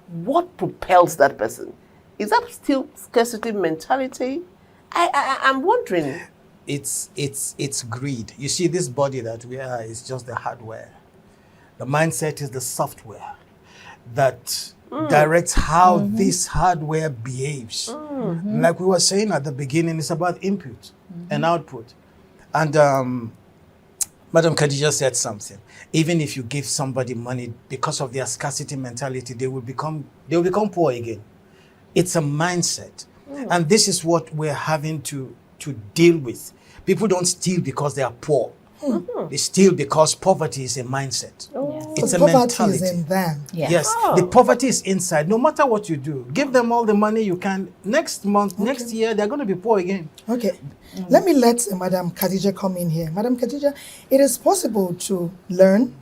B: What propels that person? Is that still scarcity mentality? I'm wondering.
I: It's greed. You see, this body that we are is just the hardware. The mindset is the software that directs how this hardware behaves. Like we were saying at the beginning, it's about input and output. And Madam Khadija said something. Even if you give somebody money, because of their scarcity mentality, they will become poor again. It's a mindset. And this is what we're having to deal with. People don't steal because they are poor. They steal because poverty is a mindset. It's a
C: poverty
I: mentality.
C: is in them.
I: Yes, the poverty is inside. No matter what you do, give them all the money you can. Next month, next year, they're going to be poor again.
C: Okay. Let me let Madam Khadija come in here. Madam Khadija, it is possible to learn,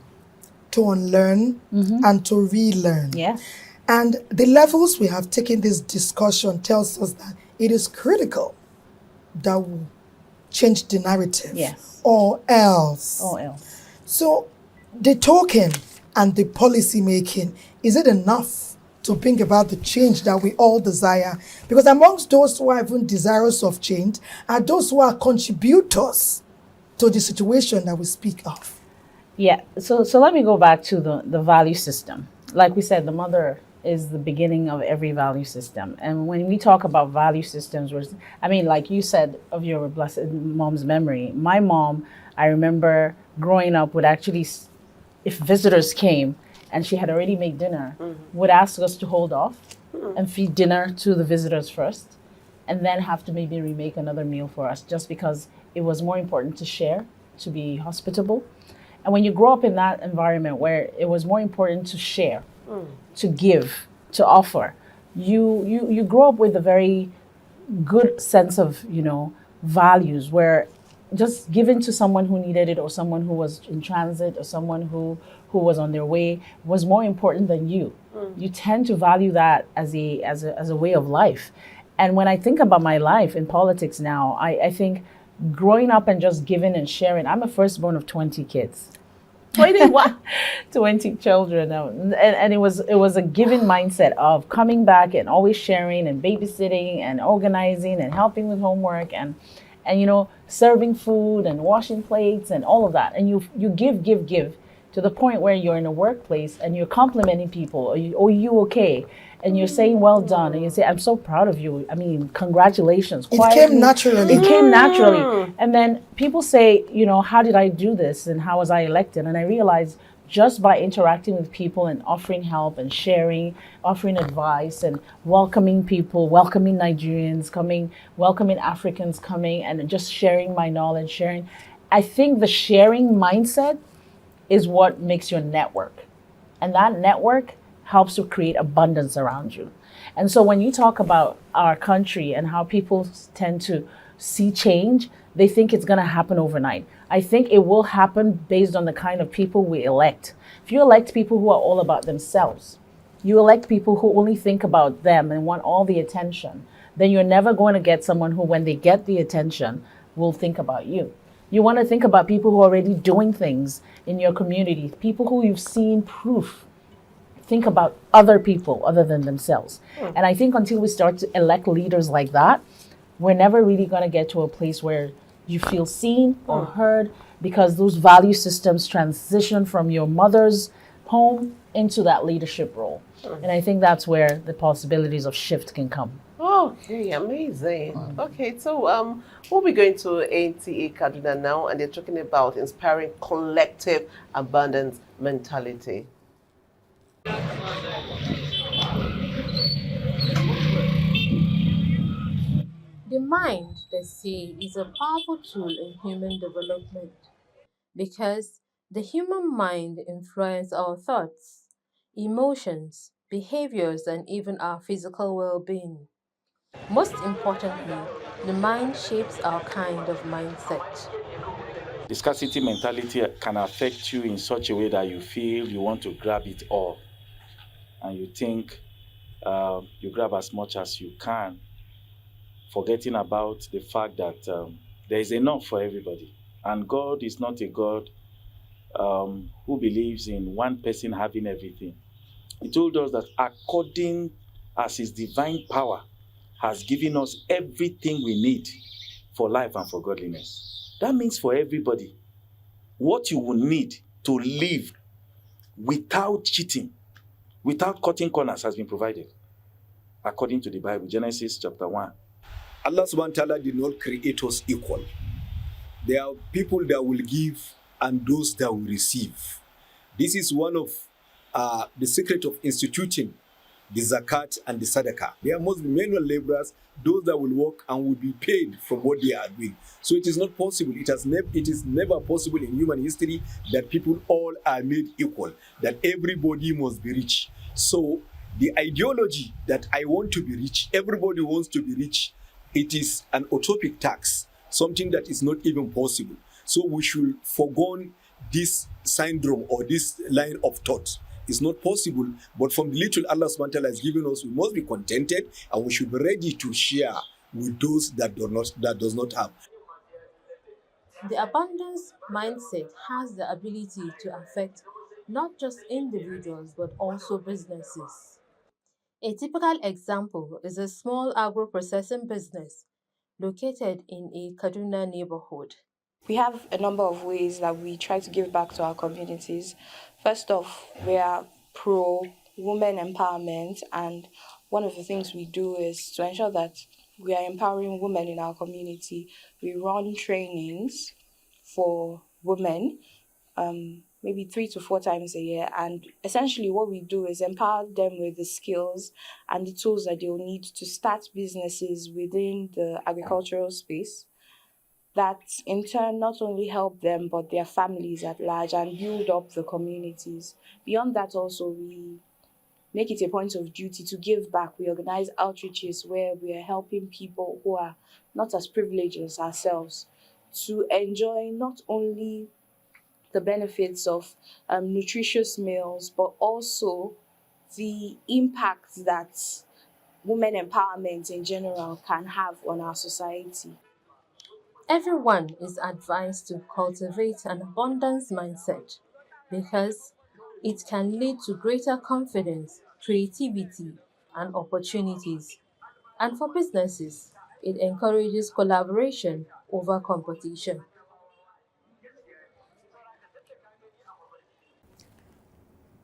C: to unlearn, and to relearn.
J: Yeah.
C: And the levels we have taken this discussion tells us that it is critical that we change the narrative.
J: Yes.
C: Or else. So the talking and the policy making, is it enough to bring about the change that we all desire? Because amongst those who are even desirous of change are those who are contributors to the situation that we speak of.
J: Yeah, so let me go back to the value system. Like we said, the mother is the beginning of every value system. And when we talk about value systems, like you said, of your blessed mom's memory, my mom, I remember growing up, would actually, if visitors came and she had already made dinner, would ask us to hold off and feed dinner to the visitors first, and then have to maybe remake another meal for us, just because it was more important to share, to be hospitable. And when you grow up in that environment where it was more important to share, to give, to offer, you grow up with a very good sense of, values, where just giving to someone who needed it, or someone who was in transit, or someone who was on their way, was more important than you. You tend to value that as a way of life. And when I think about my life in politics now, I think growing up and just giving and sharing, I'm a firstborn of 20 kids. 20 children. And it was a given mindset of coming back and always sharing and babysitting and organizing and helping with homework and serving food and washing plates and all of that. And you give to the point where you're in a workplace and you're complimenting people, or you okay? And you're saying, well done. And you say, I'm so proud of you. I mean, congratulations.
C: It came naturally.
J: It came naturally. And then people say, how did I do this? And how was I elected? And I realized just by interacting with people and offering help and sharing, offering advice and welcoming people, welcoming Nigerians coming, welcoming Africans coming, and just sharing my knowledge, sharing. I think the sharing mindset is what makes your network. And that network helps to create abundance around you. And so when you talk about our country and how people tend to see change, they think it's going to happen overnight. I think it will happen based on the kind of people we elect. If you elect people who are all about themselves, you elect people who only think about them and want all the attention, then you're never going to get someone who, when they get the attention, will think about you. You want to think about people who are already doing things in your community, people who you've seen proof. Think about other people other than themselves. And I think until we start to elect leaders like that, we're never really going to get to a place where you feel seen or heard, because those value systems transition from your mother's home into that leadership role. And I think that's where the possibilities of shift can come.
B: Okay, amazing. Okay, so we'll be going to NTA Kaduna now, and they're talking about inspiring collective abundance mentality.
P: The mind, they say, is a powerful tool in human development because the human mind influences our thoughts, emotions, behaviors, and even our physical well being. Most importantly, the mind shapes our kind of mindset.
N: The scarcity mentality can affect you in such a way that you feel you want to grab it all. And you think you grab as much as you can, forgetting about the fact that there is enough for everybody. And God is not a God who believes in one person having everything. He told us that according as his divine power has given us everything we need for life and for godliness. That means for everybody, what you will need to live without cheating, without cutting corners, has been provided. According to the Bible, Genesis chapter 1.
Q: Allah subhanahu wa ta'ala did not create us equal. There are people that will give and those that will receive. This is one of the secret of instituting the zakat and the sadaqah. There must be manual laborers, those that will work and will be paid from what they are doing. So it is not possible. It is never possible in human history that people all are made equal, that everybody must be rich. So the ideology that I want to be rich, everybody wants to be rich, it is an utopic task, something that is not even possible. So we should forgo this syndrome or this line of thought. It's not possible, but from the little Allah subhanahu wa ta'ala has given us, we must be contented and we should be ready to share with those that does not have.
P: The abundance mindset has the ability to affect not just individuals but also businesses. A typical example is a small agro-processing business located in a Kaduna neighborhood.
R: We have a number of ways that we try to give back to our communities. First off, we are pro women empowerment, and one of the things we do is to ensure that we are empowering women in our community. We run trainings for women, maybe 3 to 4 times a year, and essentially what we do is empower them with the skills and the tools that they will need to start businesses within the agricultural space, that in turn not only help them but their families at large and build up the communities. Beyond that also, we make it a point of duty to give back. We organize outreaches where we are helping people who are not as privileged as ourselves to enjoy not only the benefits of nutritious meals, but also the impact that women empowerment in general can have on our society.
P: Everyone is advised to cultivate an abundance mindset because it can lead to greater confidence, creativity, and opportunities. And for businesses, it encourages collaboration over competition.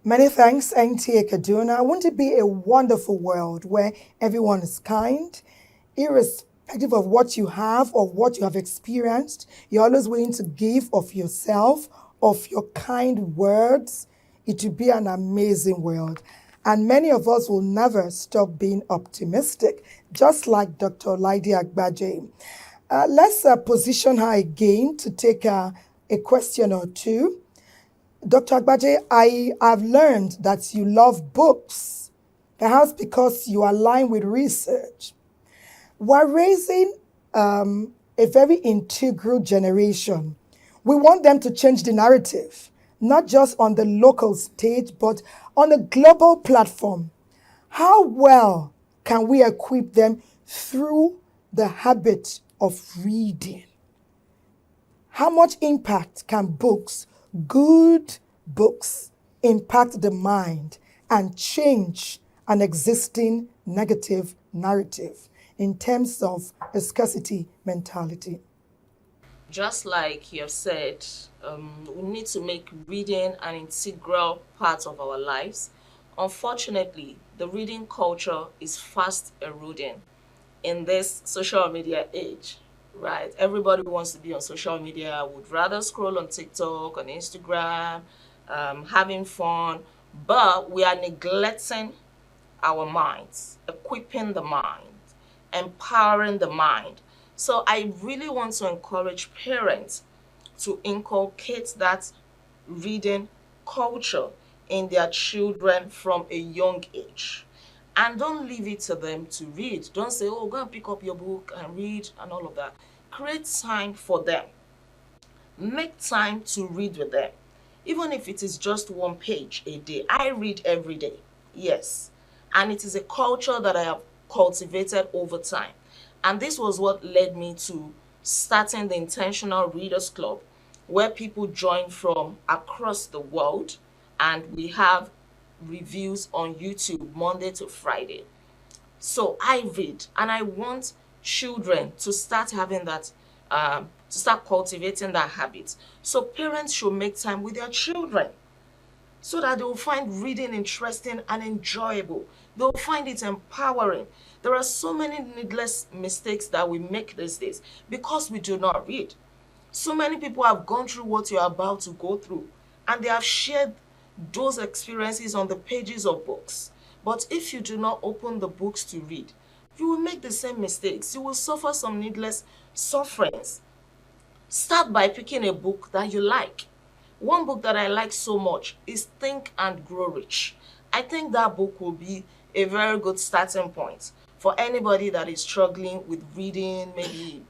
C: Many thanks, NTA Kaduna. Wouldn't it be a wonderful world where everyone is kind, irrespective of what you have or what you have experienced? You're always willing to give of yourself, of your kind words. It would be an amazing world. And many of us will never stop being optimistic, just like Dr. Laide Agbaje. Let's position her again to take a question or two. Dr. Agbaje, I have learned that you love books, perhaps because you align with research. We're raising a very integral generation. We want them to change the narrative, not just on the local stage, but on a global platform. How well can we equip them through the habit of reading? How much impact can books, good books, impact the mind and change an existing negative narrative in terms of a scarcity mentality?
O: Just like you have said, we need to make reading an integral part of our lives. Unfortunately, the reading culture is fast eroding in this social media age, right? Everybody wants to be on social media, would rather scroll on TikTok, on Instagram, having fun, but we are neglecting our minds, equipping the mind, empowering the mind. So I really want to encourage parents to inculcate that reading culture in their children from a young age. And don't leave it to them to read. Don't say, oh, go and pick up your book and read and all of that. Create time for them. Make time to read with them. Even if it is just one page a day. I read every day. Yes. And it is a culture that I have cultivated over time. And this was what led me to starting the Intentional Readers Club, where people join from across the world, and we have reviews on YouTube Monday to Friday. So I read, and I want children to start having that, to start cultivating that habit. So parents should make time with their children so that they will find reading interesting and enjoyable. They'll find it empowering. There are so many needless mistakes that we make these days because we do not read. So many people have gone through what you're about to go through, and they have shared those experiences on the pages of books. But if you do not open the books to read, you will make the same mistakes. You will suffer some needless sufferings. Start by picking a book that you like. One book that I like so much is Think and Grow Rich. I think that book will be a very good starting point for anybody that is struggling with reading. Maybe,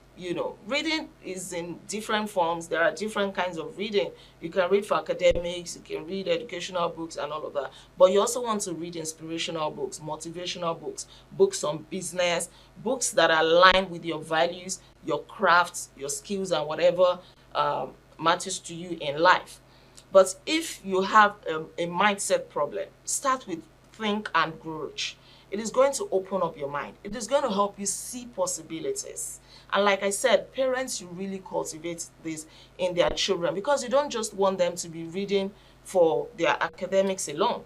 O: reading is in different forms. There are different kinds of reading. You can read for academics, you can read educational books and all of that. But you also want to read inspirational books, motivational books, books on business, books that align with your values, your crafts, your skills, and whatever matters to you in life. But if you have a mindset problem, start with Think and Grow Rich. It is going to open up your mind. It is going to help you see possibilities. And like I said, parents should really cultivate this in their children, because you don't just want them to be reading for their academics alone,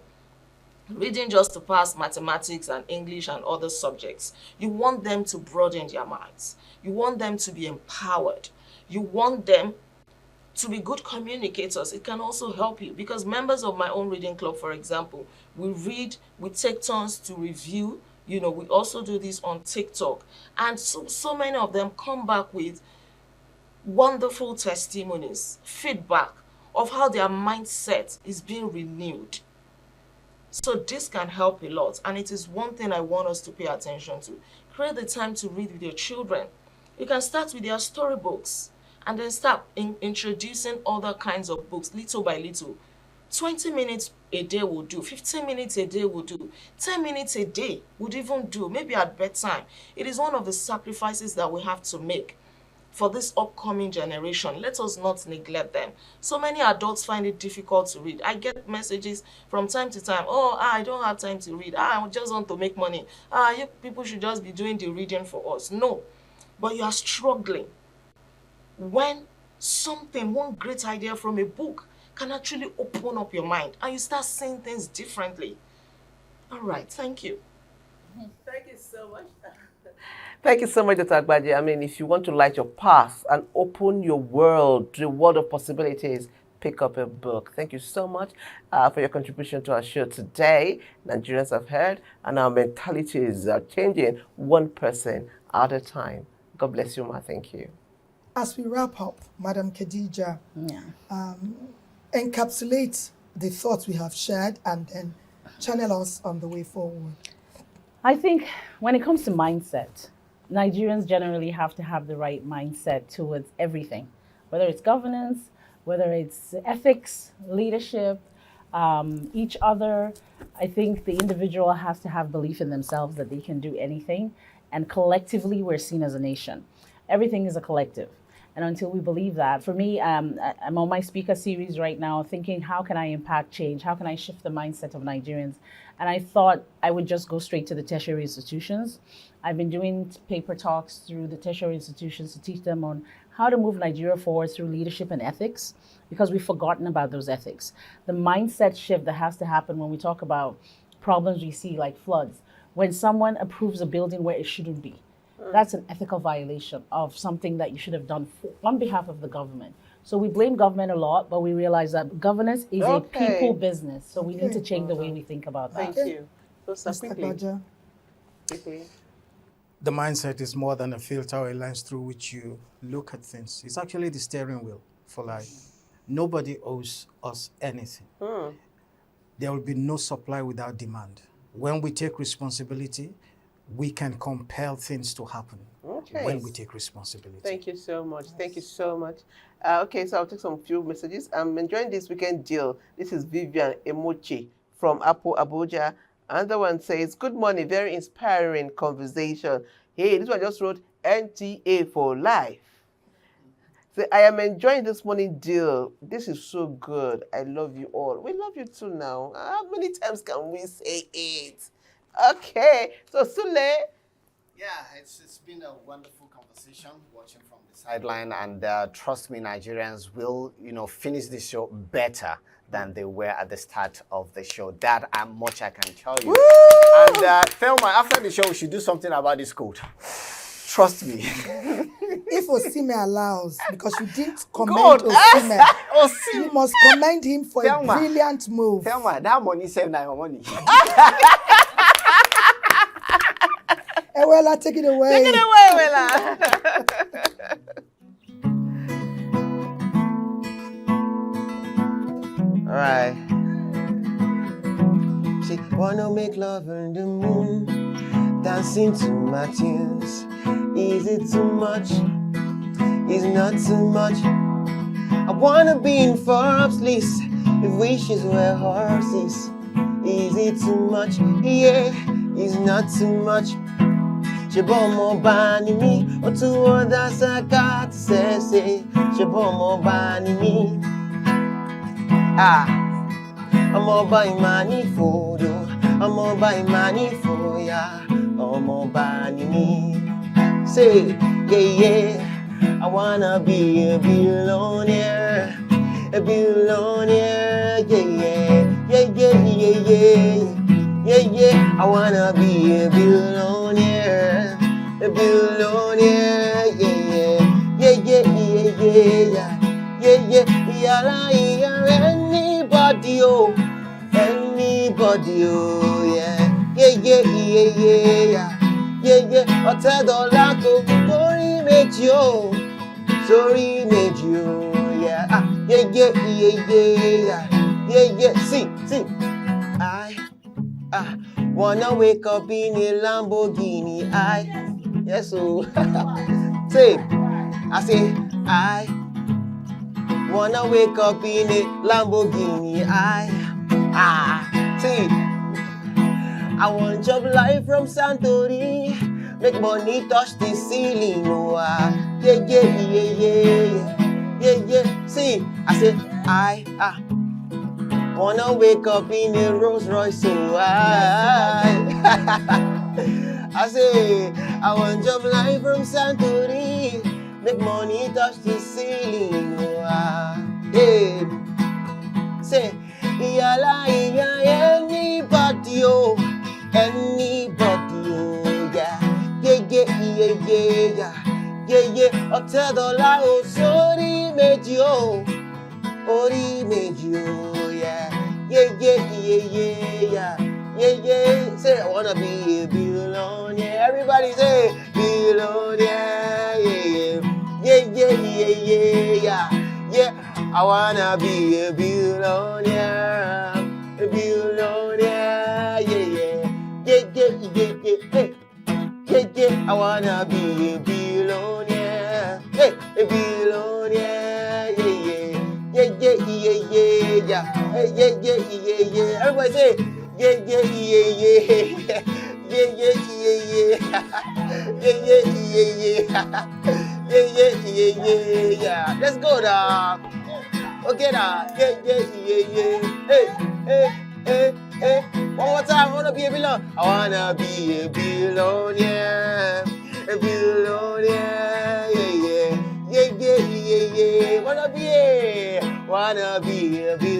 O: reading just to pass mathematics and English and other subjects. You want them to broaden their minds. You want them to be empowered. You want them to be good communicators. It can also help you, because members of my own reading club, for example, we read, we take turns to review. We also do this on TikTok. And so many of them come back with wonderful testimonies, feedback of how their mindset is being renewed. So this can help a lot. And it is one thing I want us to pay attention to. Create the time to read with your children. You can start with their storybooks, and then start introducing other kinds of books little by little. 20 minutes a day will do, 15 minutes a day will do, 10 minutes a day would even do, maybe at bedtime. It is one of the sacrifices that we have to make for this upcoming generation. Let us not neglect them. So many adults find it difficult to read. I get messages from time to time, I don't have time to read. I just want to make money. You people should just be doing the reading for us. No, but you are struggling when one great idea from a book can actually open up your mind and you start seeing things differently. All right, thank you.
B: Thank you so much. Thank you so much, Dr. Agbaje. I mean, if you want to light your path and open your world to the world of possibilities, pick up a book. Thank you so much for your contribution to our show today. Nigerians have heard, and our mentalities are changing one person at a time. God bless you, Ma. Thank you.
C: As we wrap up, Madam Khadija, encapsulate the thoughts we have shared and then channel us on the way forward.
J: I think when it comes to mindset, Nigerians generally have to have the right mindset towards everything, whether it's governance, whether it's ethics, leadership, each other. I think the individual has to have belief in themselves that they can do anything, and collectively we're seen as a nation. Everything is a collective. And until we believe that, for me, I'm on my speaker series right now thinking, how can I impact change? How can I shift the mindset of Nigerians? And I thought I would just go straight to the tertiary institutions. I've been doing paper talks through the tertiary institutions to teach them on how to move Nigeria forward through leadership and ethics, because we've forgotten about those ethics. The mindset shift that has to happen when we talk about problems we see like floods. When someone approves a building where it shouldn't be, that's an ethical violation of something that you should have done on behalf of the government. So we blame government a lot, but we realize that governance is a people business. So we need to change the way we think about that.
B: Thank you.
C: Mr.
B: Quickly.
I: The mindset is more than a filter or a lens through which you look at things. It's actually the steering wheel for life. Nobody owes us anything. There will be no supply without demand. When we take responsibility, we can compel things to happen when we take responsibility.
B: Thank you so much. Thank you so much. Okay, so I'll take some few messages. I'm enjoying this weekend deal. This is Vivian Emochi from Abuja. Another one says, good morning, very inspiring conversation. Hey, this one just wrote NTA for life. So I am enjoying this morning deal. This is so good. I love you all. We love you too now. How many times can we say it? Okay, so Sule.
S: Yeah, it's been a wonderful conversation watching from the sideline, and trust me, Nigerians will finish the show better than they were at the start of the show. That much I can tell you. Woo! And Thelma, after the show, we should do something about this code. Trust me.
C: If Osime allows, because you didn't commend Osime, you must commend him for a brilliant move.
S: Thelma, that money saved my money.
C: Ewela, take it away.
B: Take it away, Ewela.
A: All right. She wanna make love on the moon, dancing to my tunes. Is it too much? Is not too much? I wanna be in Forbes list if wishes were horses. Is it too much? Yeah, it's not too much. Shebomo bani mi, otu oda sakat sese. Shebomo bani mi. I'm all by money for you. I'm all by money for ya. I'm all by me. Say, yeah. I wanna be a billionaire. A billionaire, yeah. I wanna be a billionaire. A billionaire, yeah. Anybody, yeah. Ọ̀tẹ̀ dọ́là tó torí méjì o, torí méjì o, yeah. See. I wanna wake up in a Lamborghini. Yes, so. Say, I say, I wanna wake up in a Lamborghini. See, I want job life from Santorini, make money touch the ceiling. Oh, yeah. See, I say, I wanna wake up in a Rolls Royce. So I say, I want job life from Santorini, make money touch the ceiling. Oh, yeah. Say, yala, yeah, anybody, oh, anybody, oh, yeah. Yeah, yeah, yeah, yeah, yeah. Yeah, yeah, I'll tell the lie, oh, sorry, made you, Ori made you, yeah. Yeah, yeah, yeah, yeah, yeah. Yeah, yeah. Say, I wanna be a billionaire. Everybody say, billionaire, yeah, yeah. Yeah, yeah, yeah, yeah, yeah. Yeah, I wanna be a billionaire. A billionaire, yeah, yeah. Yeah, yeah, yeah, yeah, hey. Yeah, yeah, I wanna be a billionaire. Hey, a billionaire, yeah, yeah. Yeah, yeah, yeah, yeah, yeah. Hey, yeah, yeah, yeah, yeah. Everybody say, yeah, yeah, yeah, yeah. Yeah, yeah, yeah, yeah. Yeah, yeah, yeah, yeah. Yeah, yeah, yeah, yeah, yeah. Let's go, dog. Okay, dog. Yeah, yeah, yeah, yeah. Hey, hey, hey, hey. One more time. I wanna be a billionaire. I wanna be a billionaire. A billionaire. Yeah, yeah. Yeah, yeah, yeah, yeah. Wanna be a billionaire.